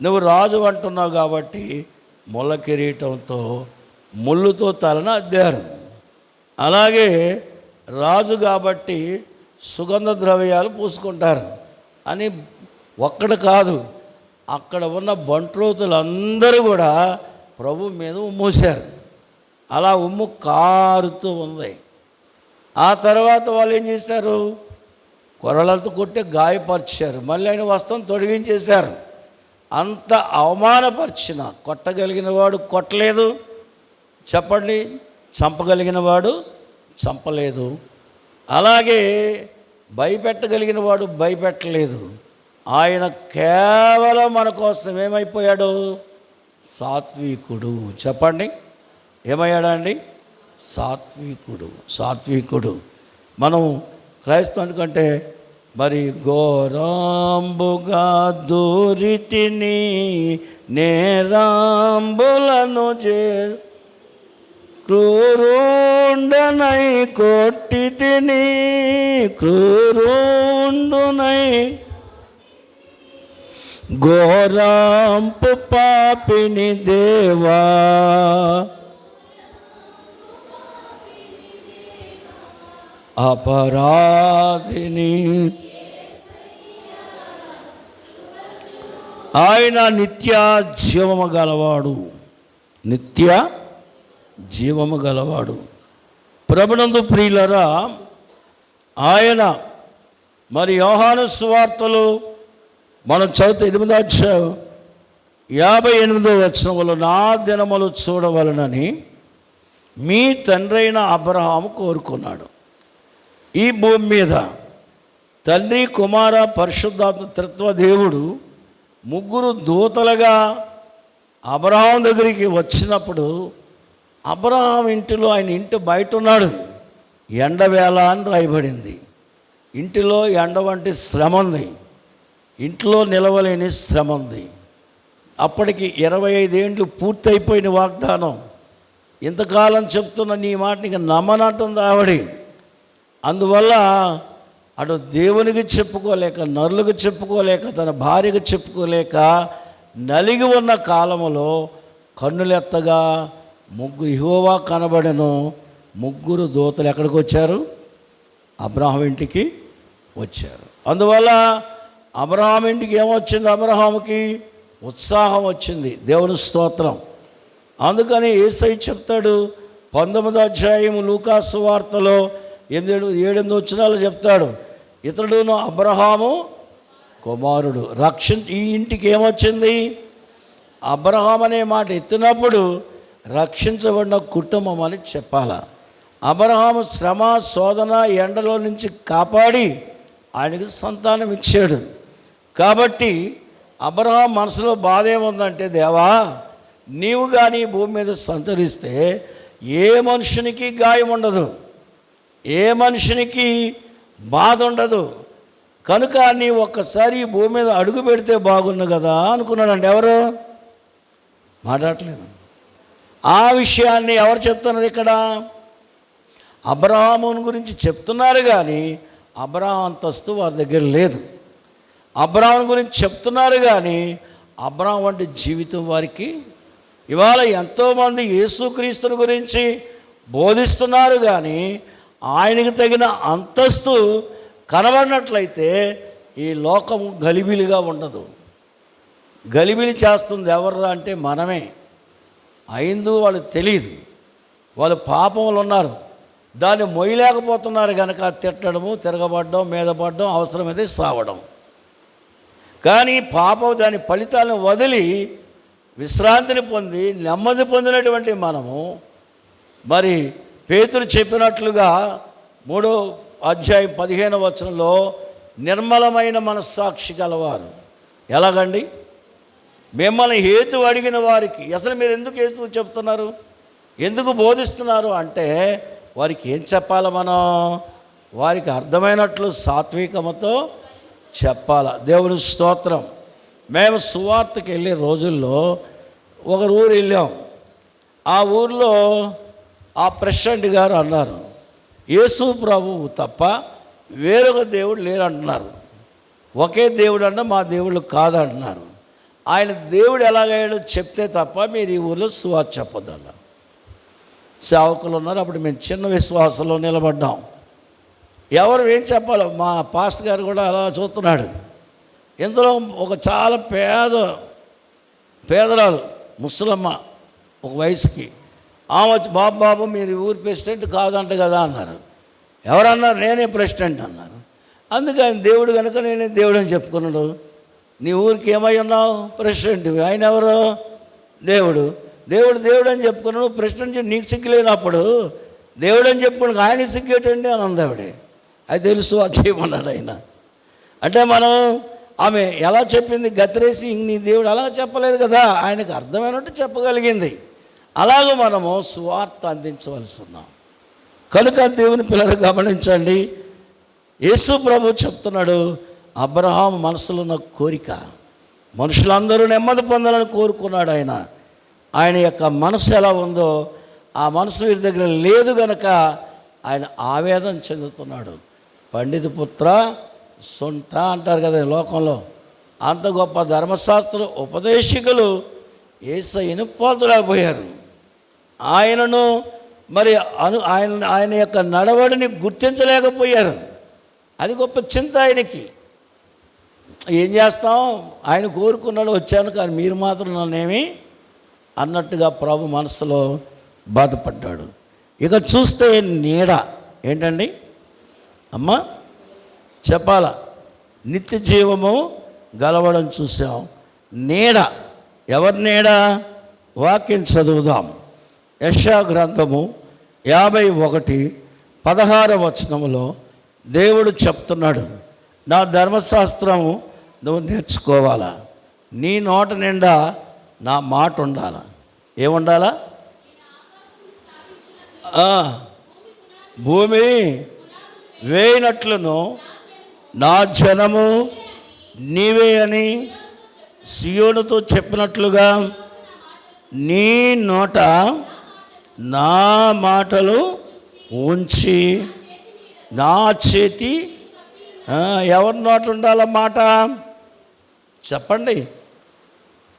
నువ్వు రాజు అంటున్నావు కాబట్టి ముళ్ళ కిరీటంతో ముళ్ళుతో తలను అద్దారు. అలాగే రాజు కాబట్టి సుగంధ ద్రవ్యాలు పూసుకుంటారు అని ఒక్కడు కాదు, అక్కడ ఉన్న బంట్రోతులందరూ కూడా ప్రభు మీద ఉమ్మూశారు. అలా ఉమ్ము కారుతూ ఉంది. ఆ తర్వాత వాళ్ళు ఏం చేశారు? కొరలతో కొట్టి గాయపరిచారు. మళ్ళీ ఆయన వస్త్రం తొడిగించేశారు. అంత అవమానపరిచిన కొట్టగలిగిన వాడు కొట్టలేదు, చెప్పండి, చంపగలిగిన వాడు చంపలేదు. అలాగే భయపెట్టగలిగిన వాడు భయపెట్టలేదు. ఆయన కేవలం మన కోసం ఏమైపోయాడు? సాత్వికుడు. చెప్పండి, ఏమయ్యాడా అండి? సాత్వికుడు. మనం క్రైస్తవునికంటే మరి ఘోరంబుగా దూరితిని నేరాంబులను క్రూరుండనై కొట్టి తిని క్రూరుండునై ఘోరంపు పాపిని దేవా అపరాధిని. ఆయన నిత్య జీవము గలవాడు. ప్రభునందు ప్రియులరా, ఆయన మరి యోహాను సువార్తలు మనం చదివితే 8వ అధ్యాయం 58వ వచనంలో నా దినములు చూడవలనని మీ తండ్రి అయిన అబ్రహాము కోరుకున్నాడు. ఈ భూమి మీద తండ్రి, కుమార, పరిశుద్ధాత్మ త్రిత్వ దేవుడు ముగ్గురు దూతలుగా అబ్రహాం దగ్గరికి వచ్చినప్పుడు అబ్రహాం ఇంటిలో, ఆయన ఇంటి బయట ఉన్నాడు, ఎండవేళ అని రాయబడింది. ఇంటిలో ఎండ వంటి శ్రమ ఉంది, ఇంట్లో నిలవలేని శ్రమ ఉంది. అప్పటికి 25 ఏండ్లు పూర్తయిపోయిన వాగ్దానం. ఇంతకాలం చెప్తున్న నీ మాట నీకు నమ్మనంటుంది ఆవిడ. అందువల్ల అటు దేవునికి చెప్పుకోలేక, నరులకు చెప్పుకోలేక, తన భార్యకు చెప్పుకోలేక నలిగి ఉన్న కాలంలో కన్నులెత్తగా యెహోవా కనబడెను. ముగ్గురు దూతలు ఎక్కడికి వచ్చారు? అబ్రహాం ఇంటికి వచ్చారు. అందువల్ల అబ్రహాం ఇంటికి ఏమొచ్చింది? అబ్రహాముకి ఉత్సాహం వచ్చింది. దేవుని స్తోత్రం. అందుకని యేసయ్య చెప్తాడు 19వ అధ్యాయము లూకా సువార్తలో 7-8 వచనాలు చెప్తాడు, ఇతడును అబ్రహాము కుమారుడు. ఈ ఇంటికి ఏమొచ్చింది? అబ్రహాం అనే మాట ఎత్తినప్పుడు రక్షించబడిన కుటుంబం అని చెప్పాల. అబ్రహాము శ్రమ, శోధన, ఎండలో నుంచి కాపాడి ఆయనకి సంతానం ఇచ్చాడు. కాబట్టి అబ్రహాం మనసులో బాధ ఏముందంటే, దేవా నీవు కానీ భూమి మీద సంచరిస్తే ఏ మనుషునికి గాయం ఉండదు, ఏ మనిషినికి బాధ ఉండదు, కనుక నీ ఒక్కసారి ఈ భూమి మీద అడుగు పెడితే బాగుండు కదా అనుకున్నాడండి. ఎవరు మాట్లాడలేదు. ఆ విషయాన్ని ఎవరు చెప్తున్నారు ఇక్కడ? అబ్రహాముని గురించి చెప్తున్నారు, కానీ అబ్రహాం అంతస్తు వారి దగ్గర లేదు. అబ్రహాం గురించి చెప్తున్నారు, కానీ అబ్రహాం వంటి జీవితం వారికి. ఇవాళ ఎంతోమంది యేసుక్రీస్తుని గురించి బోధిస్తున్నారు, కానీ ఆయనకి తగిన అంతస్తు కనబడినట్లయితే ఈ లోకం గలిబిలిగా ఉండదు. గలిబిలి చేస్తుంది ఎవరు అంటే మనమే. అయిందో వాళ్ళు తెలియదు, వాళ్ళు పాపంలో ఉన్నారు, దాన్ని మొయ్యలేకపోతున్నారు కనుక తిట్టడము, తిరగబడడం, మీద పడడం, అవసరమైతే సావడం. కానీ పాపం దాని ఫలితాలను వదిలి విశ్రాంతిని పొంది నెమ్మది పొందినటువంటి మనము, మరి పేతురు చెప్పినట్లుగా 3వ అధ్యాయం 15వ వచనంలో నిర్మలమైన మనస్సాక్షి గలవారు. ఎలాగండి? మిమ్మల్ని హేతు అడిగిన వారికి. అసలు మీరు ఎందుకు హేతు చెప్తున్నారు, ఎందుకు బోధిస్తున్నారు అంటే వారికి ఏం చెప్పాలి? మనం వారికి అర్థమైనట్లు సాత్వికమతో చెప్పాల. దేవుని స్తోత్రం. మేము సువార్తకి వెళ్ళే రోజుల్లో ఒక ఊరు వెళ్ళాం. ఆ ఊరిలో ఆ ప్రెసిడెంట్ గారు అన్నారు, యేసు ప్రభువు తప్ప వేరొక దేవుడు లేరు అంటున్నారు. ఒకే దేవుడు అంటే మా దేవుళ్ళు కాదంటున్నారు. ఆయన దేవుడు ఎలాగయ్యాడో చెప్తే తప్ప మీరు ఈ ఊరిలో సువార్త చెప్పొద్దు అన్నారు. సేవకులు ఉన్నారు. అప్పుడు మేము చిన్న విశ్వాసంలో నిలబడ్డాం. ఎవరు ఏం చెప్పాలో మా పాస్టర్ గారు కూడా అలా చూస్తున్నాడు. ఇందులో ఒక చాలా పేదరాలు ముసలమ్మ, ఒక వయసుకి ఆమె వచ్చి, బాబు మీరు ఊరి ప్రెసిడెంట్ కాదంట కదా అన్నారు. ఎవరన్నారు? నేనే ప్రెసిడెంట్ అన్నారు. అందుకే ఆయన దేవుడు కనుక నేనే దేవుడు అని చెప్పుకున్నాడు. నీ ఊరికి ఏమై ఉన్నావు? ప్రెసిడెంట్. ఆయన ఎవరు? దేవుడు. దేవుడు అని చెప్పుకున్నాడు. ప్రెసిడెంట్ నీకు సిగ్గులేనప్పుడు దేవుడు అని చెప్పుకున్నాడు, ఆయన సిగ్గేటండి అని అందావిడే. అది తెలుసు, అది చేయమన్నాడు ఆయన. అంటే మనం ఆమె ఎలా చెప్పింది, గతిరేసి నీ దేవుడు అలా చెప్పలేదు కదా, ఆయనకు అర్థమైనట్టు చెప్పగలిగింది. అలాగ మనము సువార్త అందించవలసి ఉన్నాం. కనుక దేవుని పిల్లలు గమనించండి, యేసు ప్రభు చెప్తున్నాడు, అబ్రహాం మనసులో ఉన్న కోరిక, మనుషులందరూ నెమ్మది పొందాలని కోరుకున్నాడు ఆయన. ఆయన యొక్క మనసు ఎలా ఉందో ఆ మనసు వీరి దగ్గర లేదు గనక ఆయన ఆవేదన చెందుతున్నాడు. పండిత పుత్ర సొంట అంటారు కదా లోకంలో. అంత గొప్ప ధర్మశాస్త్ర ఉపదేశకులు యేసయ్యను పోల్చలేకపోయారు. ఆయనను మరి ఆయన యొక్క నడవడిని గుర్తించలేకపోయారు. అది గొప్ప చింత ఆయనకి. ఏం చేస్తాం, ఆయన కోరుకున్నాడు, వచ్చాను, కానీ మీరు మాత్రం నన్నేమి అన్నట్టుగా ప్రభు మనసులో బాధపడ్డాడు. ఇక చూస్తే నీడ ఏంటండి అమ్మ చెప్పాలా, నిత్య జీవము గలవడం చూసాం. నీడ, ఎవరి నీడ? వాక్యం చదువుదాం. యెషయా గ్రంథము 51:16 దేవుడు చెప్తున్నాడు, నా ధర్మశాస్త్రము నువ్వు నేర్చుకోవాలా, నీ నోట నిండా నా మాట ఉండాలా. ఏముండాలా? భూమి వేయినట్లును నా జనము నీవే అని సియోనుతో చెప్పినట్లుగా నీ నోట నా మాటలు ఉంచి నా చేతి ఎవరి నోట ఉండాలన్నమాట? చెప్పండి.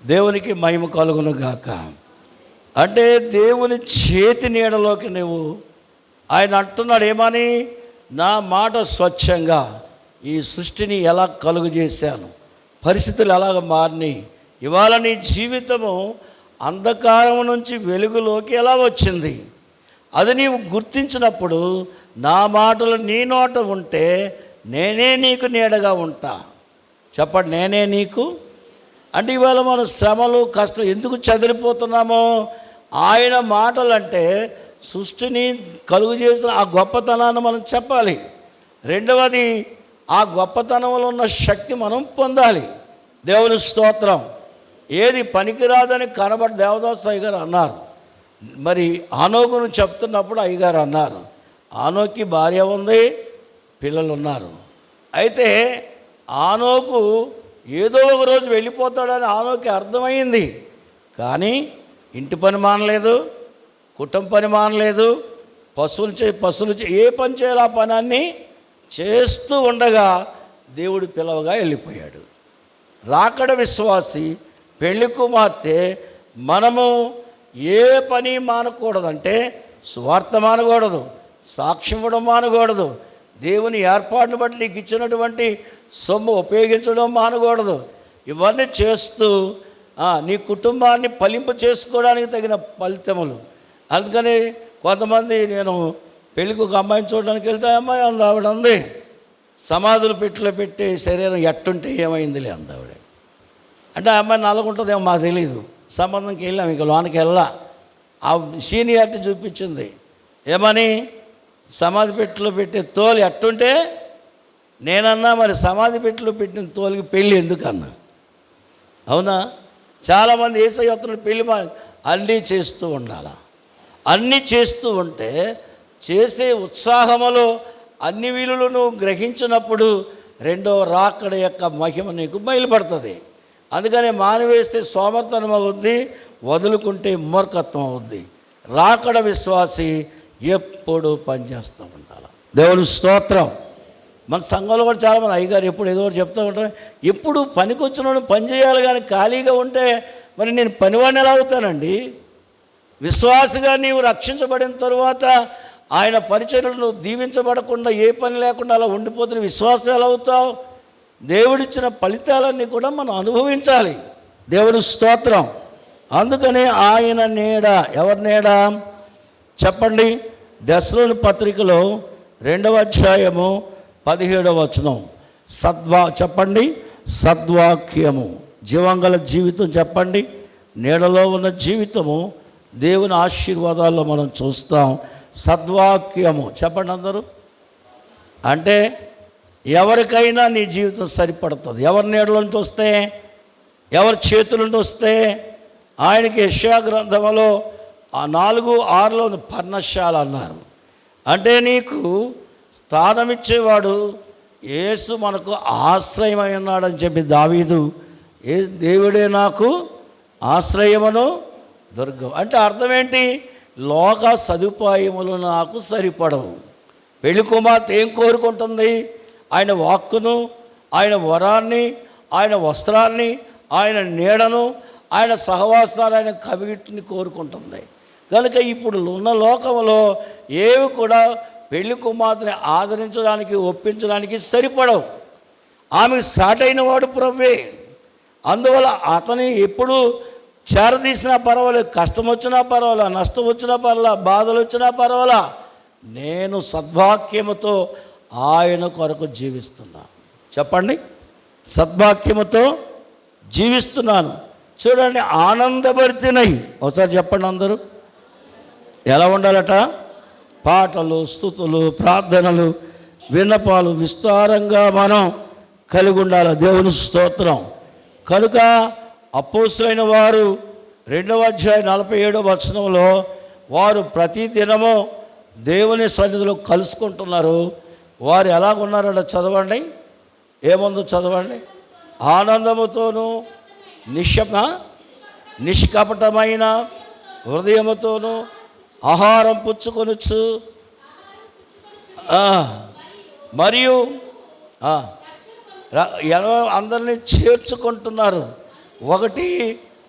దేవునికి మహిమ కలుగును గాక. అంటే దేవుని చేతి నీడలోకి నువ్వు, ఆయన అంటున్నాడు ఏమని, నా మాట స్వచ్ఛంగా ఈ సృష్టిని ఎలా కలుగు చేశాను, పరిస్థితులు ఎలాగ మారినాయి, ఇవాళ నీ జీవితము అంధకారం నుంచి వెలుగులోకి ఎలా వచ్చింది, అది నీవు గుర్తించినప్పుడు నా మాటలు నీ నోట ఉంటే నేనే నీకు నీడగా ఉంటా. చెప్పండి, నేనే నీకు. అంటే ఇవాళ మన శ్రమలు కష్టం ఎందుకు చెదిరిపోతున్నామో, ఆయన మాటలు అంటే సృష్టిని కలుగు చేసిన ఆ గొప్పతనాన్ని మనం చెప్పాలి. రెండవది, ఆ గొప్పతనంలో ఉన్న శక్తి మనం పొందాలి. దేవుని స్తోత్రం. ఏది పనికిరాదని దేవదాస్ అయ్యగారు అన్నారు. మరి ఆనోకును చెప్తున్నప్పుడు అయ్యగారు అన్నారు, ఆనోకి భార్య ఉంది, పిల్లలు ఉన్నారు. అయితే ఆనోకు ఏదో ఒక రోజు వెళ్ళిపోతాడని ఆనోకి అర్థమైంది. కానీ ఇంటి పని మానలేదు, కుటుంబ పని మానలేదు, పశువులు ఏ పని చేయాలి ఆ పని అన్నీ చేస్తూ ఉండగా దేవుడు పిలవగా వెళ్ళిపోయాడు. రాకడ విశ్వాసి, పెళ్లి కుమార్తె, మనము ఏ పని మానకూడదంటే స్వార్థ మానకూడదు, సాక్ష్యం ఇవ్వడం మానకూడదు, దేవుని ఏర్పాటును బట్టి నీకు ఇచ్చినటువంటి సొమ్ము ఉపయోగించడం మానకూడదు. ఇవన్నీ చేస్తూ నీ కుటుంబాన్ని ఫలింప చేసుకోవడానికి తగిన ఫలితములు. అందుకని కొంతమంది, నేను పెళ్ళికి ఒక అమ్మాయిని చూడడానికి వెళ్తే అమ్మాయి అంది, ఆవిడ అంది, సమాధులు పెట్టిలో పెట్టి శరీరం ఎట్టుంటే ఏమైందిలే అంది ఆవిడ. అంటే ఆ అమ్మాయి నల్లగుంటుందేమో మాకు తెలీదు. సంబంధంకి వెళ్ళాం, ఇక లోనికి వెళ్ళా. ఆ సీనియారిటీ చూపించింది. ఏమని? సమాధి పెట్టిలో పెట్టే తోలు ఎట్టుంటే. నేనన్నా మరి సమాధి పెట్టిలో పెట్టిన తోలుకి పెళ్ళి ఎందుకన్నా? అవునా? చాలామంది యేసయ్య వస్తున్న పెళ్ళి అన్నీ చేస్తూ ఉండాలి. అన్నీ చేస్తూ ఉంటే చేసే ఉత్సాహములో అన్ని వీలులను గ్రహించినప్పుడు రెండవ రాకడ యొక్క మహిమ నీకు బయలుపడుతుంది. అందుకని మానివేస్తే సోమర్తనం అవుద్ది, వదులుకుంటే మూర్ఖత్వం అవుద్ది. రాకడ విశ్వాసి ఎప్పుడు పనిచేస్తూ ఉండాలి. దేవుని స్తోత్రం. మన సంఘంలో కూడా చాలామంది అయ్యగారు ఎప్పుడు ఏదో ఒకటి చెప్తూ ఉంటారు, ఎప్పుడు పనికి వచ్చిన పని చేయాలి, కానీ ఖాళీగా ఉంటే మరి నేను పనివాడిని ఎలా అవుతానండి? విశ్వాసిగా నీవు రక్షించబడిన తరువాత ఆయన పరిచర్యలు నువ్వు దీవించబడకుండా ఏ పని లేకుండా అలా ఉండిపోతున్న విశ్వాసం ఎలా అవుతావు? దేవుడిచ్చిన ఫలితాలన్నీ కూడా మనం అనుభవించాలి. దేవుని స్తోత్రం. అందుకని ఆయన నీడ, ఎవరి నీడ చెప్పండి? దశలోని పత్రికలో 2వ అధ్యాయము 17వ వచనం. చెప్పండి, సద్వాక్యము, జీవంగల జీవితం చెప్పండి. నీడలో ఉన్న జీవితము దేవుని ఆశీర్వాదాల్లో మనం చూస్తాం. సద్వాక్యము చెప్పండి అందరూ. అంటే ఎవరికైనా నీ జీవితం సరిపడుతుంది. ఎవరి నీడలోంచి వస్తే, ఎవరి చేతుల నుండి వస్తే. ఆయనకి యెషయా గ్రంథంలో 4:6లో పర్ణశాల అన్నారు. అంటే నీకు స్థానం ఇచ్చేవాడు యేసు మనకు ఆశ్రయమై ఉన్నాడని చెప్పి దావీదు, దేవుడే నాకు ఆశ్రయమును దుర్గం. అంటే అర్థం ఏంటి? లోక సదుపాయములు నాకు సరిపడవు. పెళ్లి కుమార్తె ఏం కోరుకుంటుంది? ఆయన వాక్కును, ఆయన వరాన్ని, ఆయన వస్త్రాన్ని, ఆయన నీడను, ఆయన సహవాసాలు, ఆయన కవిటిని కోరుకుంటుంది. కనుక ఇప్పుడు ఉన్న లోకంలో ఏవి కూడా పెళ్లి కుమార్తెని ఆదరించడానికి, ఒప్పించడానికి సరిపడవు. ఆమెకు సాటైన వాడు ప్రభువే. అందువల్ల అతని ఎప్పుడు చేరదీసినా పర్వాలేదు, కష్టం వచ్చినా పర్వాలా, నష్టం వచ్చినా పర్వాలా, బాధలు వచ్చినా పర్వాలా, నేను సద్వాక్యముతో ఆయన కొరకు జీవిస్తున్నాను. చెప్పండి, సద్వాక్యముతో జీవిస్తున్నాను. చూడండి, ఆనందభరితనై, ఒకసారి చెప్పండి అందరూ. ఎలా ఉండాలట? పాటలు, స్తుతులు, ప్రార్థనలు, విన్నపాలు విస్తారంగా మనం కలిగి ఉండాలి. దేవుని స్తోత్రం. కనుక అపోస్తలులైన వారు 2వ అధ్యాయం 47వ వచనంలో వారు ప్రతి దినము దేవుని సన్నిధిలో కలుసుకుంటున్నారు. వారు ఎలాగున్నారో చదవండి. ఏముందో చదవండి. ఆనందముతోనూ నిష్కపటమైన హృదయముతోనూ ఆహారం పుచ్చుకొనుచు మరియు అందరినీ చేర్చుకుంటున్నారు. ఒకటి,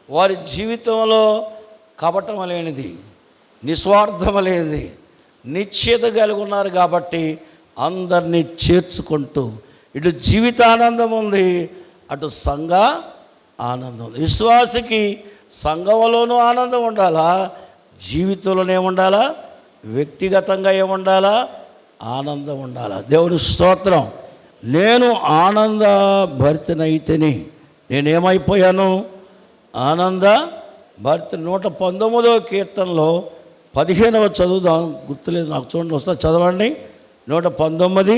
వారి జీవితంలో కపటం లేనిది, నిస్వార్థం లేనిది, నిశ్చయత కలిగి ఉన్నారు. కాబట్టి అందరినీ చేర్చుకుంటూ ఇటు జీవితానందం ఉంది, అటు సంఘ ఆనందం ఉంది. విశ్వాసికి సంఘంలోనూ ఆనందం ఉండాలా, జీవితంలోనే ఉండాలా, వ్యక్తిగతంగా ఏముండాలా, ఆనందం ఉండాలా. దేవుని స్తోత్రం. నేను ఆనంద భరితనైతిని. నేనేమైపోయాను? ఆనంద భరిత. 119వ కీర్తనలో 15వ చదువుదాం, గుర్తులేదు నాకు, చూడండి వస్తా, చదవండి. 119,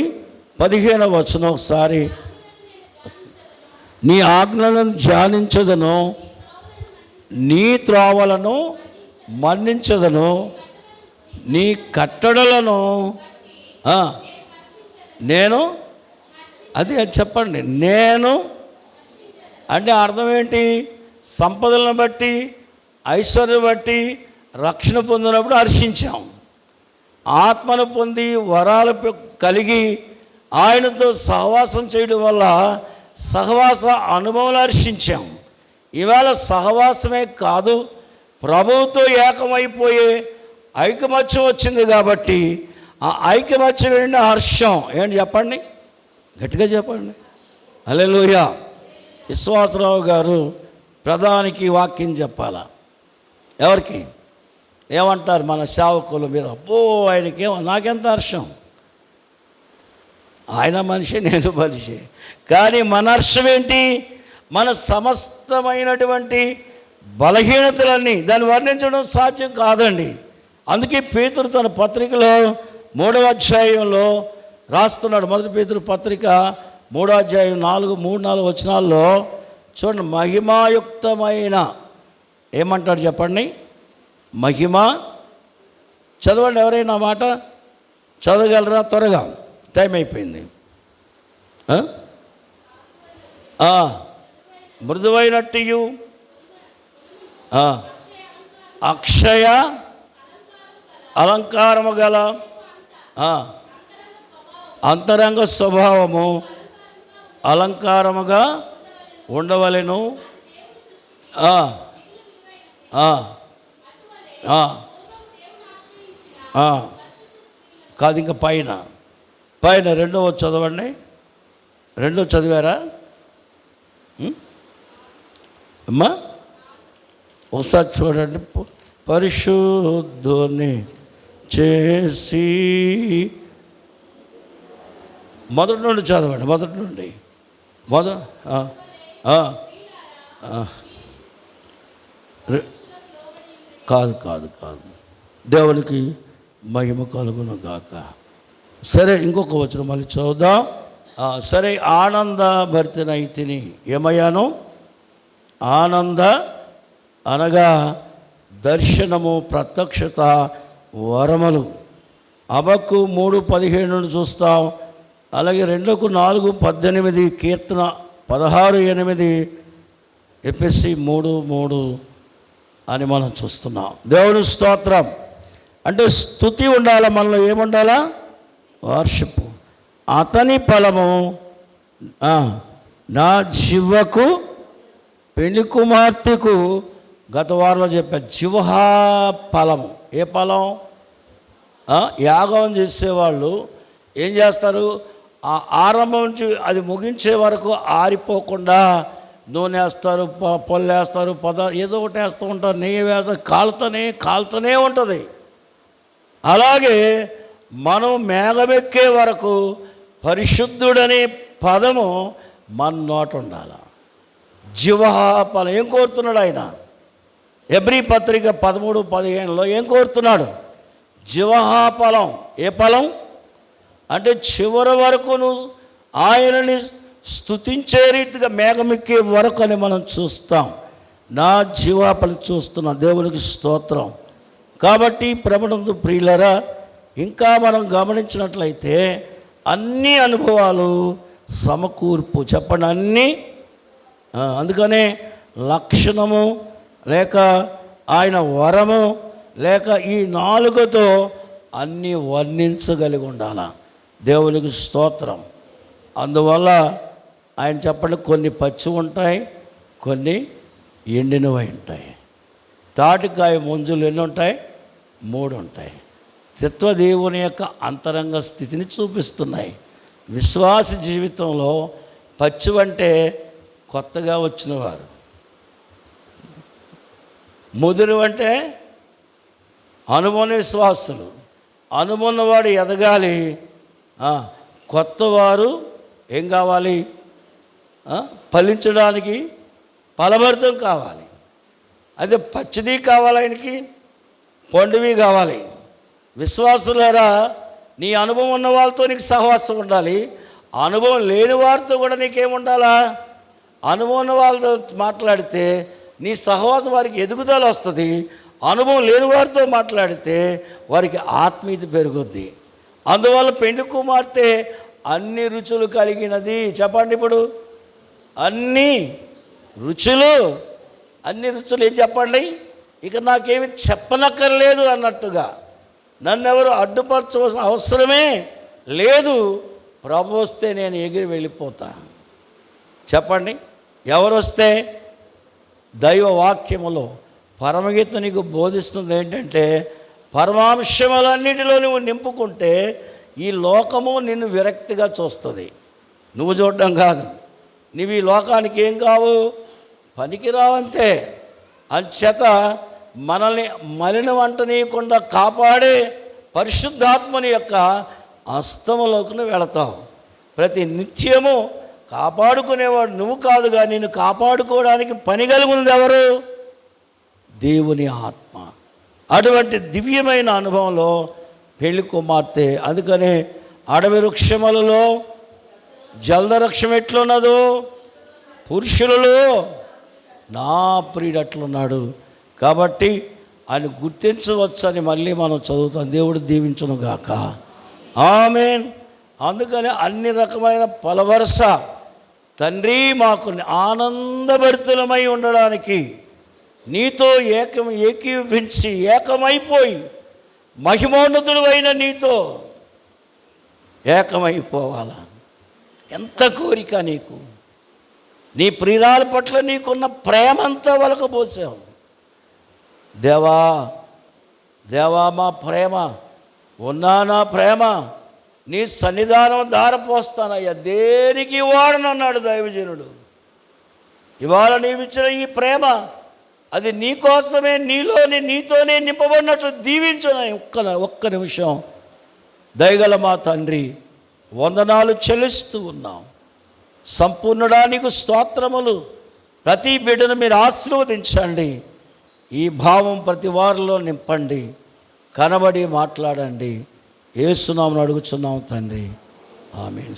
15వ వచనం ఒకసారి. నీ ఆజ్ఞలను ధ్యానించదను, నీ త్రోవలను మన్నించదను, నీ కట్టడలను నేను అది చెప్పండి. నేను అంటే అర్థం ఏంటి? సంపదలను బట్టి, ఐశ్వర్యం బట్టి రక్షణ పొందినప్పుడు హర్షించాం. ఆత్మను పొంది వరాలు కలిగి ఆయనతో సహవాసం చేయడం వల్ల సహవాస అనుభవాలు హర్షించాం. ఇవాళ సహవాసమే కాదు, ప్రభువుతో ఏకమైపోయే ఐకమత్యం వచ్చింది. కాబట్టి ఆ ఐకమత్యం ఏంటి? హర్షం ఏంటి చెప్పండి, గట్టిగా చెప్పండి. హల్లెలూయా. విశ్వాసరావు గారు ప్రధానికి వాక్యం చెప్పాలా? ఎవరికి? ఏమంటారు మన సేవకులు? మీరు అబ్బో ఆయనకేమో, నాకెంత హర్షం. ఆయన మనిషి, నేను మనిషి. కానీ మన హర్షం ఏంటి? మన సమస్తమైనటువంటి బలహీనతలన్నీ దాన్ని వర్ణించడం సాధ్యం కాదండి. అందుకే పేతురు తన పత్రికలో 3వ అధ్యాయంలో రాస్తున్నాడు. 1 పేతురు పత్రిక 3వ అధ్యాయం 3-4 వచనాల్లో చూడండి. మహిమాయుక్తమైన ఏమంటాడు చెప్పండి? మహిమ. చదవండి ఎవరైనా మాట చదవగలరా? త్వరగా, టైం అయిపోయింది. మృదువైనట్టు అక్షయ అలంకారము గల అంతరంగ స్వభావము అలంకారముగా ఉండవలెను. కాదు, ఇంకా పైన 2వ చదవండి. 2 చదివారా అమ్మా? ఒకసారి చూడండి. పరిశుద్ధుని చేసి మొదటి నుండి చదవండి. మొదటి నుండి కాదు కాదు కాదు. దేవునికి మహిమ కలుగును గాక. సరే, ఇంకొక వచనం మళ్ళీ చదువుదాం. సరే, ఆనంద భరితనైతిని. ఏమయ్యాను? ఆనంద అనగా దర్శనము, ప్రత్యక్షత, వరములు. హబక్కు 3:17 చూస్తాం. అలాగే 2-4-18, కీర్తన 16:8, ఎఫెసీ 3:3 అని మనం చూస్తున్నాం. దేవుని స్తోత్రం. అంటే స్తుతి ఉండాలా మనలో. ఏముండాలా? వర్షిప్. అతని ఫలము నా జివ్వకు, పెళ్లి కుమార్తెకు గత వారంలో చెప్పా, జివహా ఫలము. ఏ ఫలం? యాగం చేసేవాళ్ళు ఏం చేస్తారు? ఆ ఆరంభం నుంచి అది ముగించే వరకు ఆరిపోకుండా నూనె వేస్తారు, పళ్ళు వేస్తారు, ఏదో ఒకటి వేస్తూ ఉంటారు, నెయ్యి వేస్తారు, కాలుతూనే ఉంటుంది. అలాగే మనం మేఘమెక్కే వరకు పరిశుద్ధుడనే పదము మన నోట ఉండాలి. జివహా ఫలం. ఏం కోరుతున్నాడు ఆయన? హెబ్రీ పత్రిక 13:15 ఏం కోరుతున్నాడు? జివహాఫలం. ఏ ఫలం అంటే చివరి వరకు నువ్వు ఆయనని స్తుతించే రీతిగా మేఘమెక్కే వరకు అని మనం చూస్తాం. నా జీవాపలి చూస్తున్న దేవునికి స్తోత్రం. కాబట్టి ప్రభునందు ప్రియులరా, ఇంకా మనం గమనించినట్లయితే అన్ని అనుభవాలు సమకూర్పు. చెప్పండి, అన్నీ. అందుకనే లక్షణము లేక ఆయన వరము లేక ఈ నాలుగుతో అన్నీ వర్ణించగలిగి ఉండాల. దేవునికి స్తోత్రం. అందువల్ల ఆయన చెప్పండి, కొన్ని పచ్చి ఉంటాయి, కొన్ని ఎండినవి ఉంటాయి. తాటికాయ ముంజులు ఎన్ని ఉంటాయి? 3 ఉంటాయి. తత్వదేవుని యొక్క అంతరంగ స్థితిని చూపిస్తున్నాయి. విశ్వాస జీవితంలో పచ్చివంటే కొత్తగా వచ్చిన వారు, ముదురు అంటే అనుభవ విశ్వాసులు. అనుభవన్నవాడు ఎదగాలి. కొత్తవారు ఏం కావాలి? ఫలించడానికి ఫలభరితం కావాలి. అదే పచ్చిది కావాలి, ఆయనకి పండువి కావాలి. విశ్వాసులారా, నీ అనుభవం ఉన్న వాళ్ళతో నీకు సహవాసం ఉండాలి. అనుభవం లేని వారితో కూడా నీకేముండాలా? అనుభవం ఉన్న వాళ్ళతో మాట్లాడితే నీ సహవాసం వారికి ఎదుగుదల వస్తుంది. అనుభవం లేని వారితో మాట్లాడితే వారికి ఆత్మీయత పెరుగుద్ది. అందువల్ల పెండ్లి కుమార్తె అన్ని రుచులు కలిగినది. చెప్పండి, ఇప్పుడు అన్ని రుచులు ఏం చెప్పండి? ఇక నాకేమి చెప్పనక్కర్లేదు అన్నట్టుగా నన్నెవరు అడ్డుపరచవలసిన అవసరమే లేదు. ప్రభు వస్తే నేను ఎగిరి వెళ్ళిపోతా. చెప్పండి, ఎవరు వస్తే? దైవ వాక్యములో పరమగీత నీకు బోధిస్తుంది ఏంటంటే, పరమాంశములన్నిటిలో నువ్వు నింపుకుంటే ఈ లోకము నిన్ను విరక్తిగా చూస్తుంది. నువ్వు చూడడం కాదు. నువ్వు ఈ లోకానికి ఏం కావు? పనికిరావంతే. అంచేత మనల్ని మలినం అంటనీయకుండా కాపాడే పరిశుద్ధాత్మని యొక్క హస్తములోకి వెళతావు. ప్రతి నిత్యము కాపాడుకునేవాడు నువ్వు కాదుగా, నిన్ను కాపాడుకోవడానికి పని కలిగి ఉంది ఎవరు? దేవుని ఆత్మ. అటువంటి దివ్యమైన అనుభవంలో పెళ్లి కుమార్తె. అందుకనే అడవి వృక్షములలో జలదవృక్షం ఎట్లున్నదో పురుషులలో నా ప్రియుడు అట్లున్నాడు. కాబట్టి ఆయన గుర్తించవచ్చని మళ్ళీ మనం చదువుతాం. దేవుడు దీవించును గాక. ఆమేన్. అందుకని అన్ని రకమైన ఫలవరస తండ్రి మాకు ఆనందభరితులమై ఉండడానికి నీతో ఏకీభవించి ఏకమైపోయి మహిమోన్నతుడు అయిన నీతో ఏకమైపోవాలా. ఎంత కోరిక నీకు! నీ ప్రియురాల పట్ల నీకున్న ప్రేమంతా వలకపోసావు. దేవా దేవా, మా ప్రేమ ఉన్నా నా ప్రేమ నీ సన్నిధానం ధారపోస్తానయ్యా, దేనికి వాడనన్నాడు దైవజనుడు. ఇవాళ నీవిచ్చిన ఈ ప్రేమ అది నీకోసమే, నీతోనే నింపబడినట్లు దీవించున. ఒక్క నిమిషం దయగల మా తండ్రి, వందనాలు చెల్లిస్తూ ఉన్నాం. సంపూర్ణడానికి స్తోత్రములు. ప్రతి బిడ్డను మీరు ఆశీర్వదించండి. ఈ భావం ప్రతి వారిలో నింపండి. కనబడి మాట్లాడండి. యేసు నామమున అడుగుచున్నాం తండ్రి. ఆమేన్.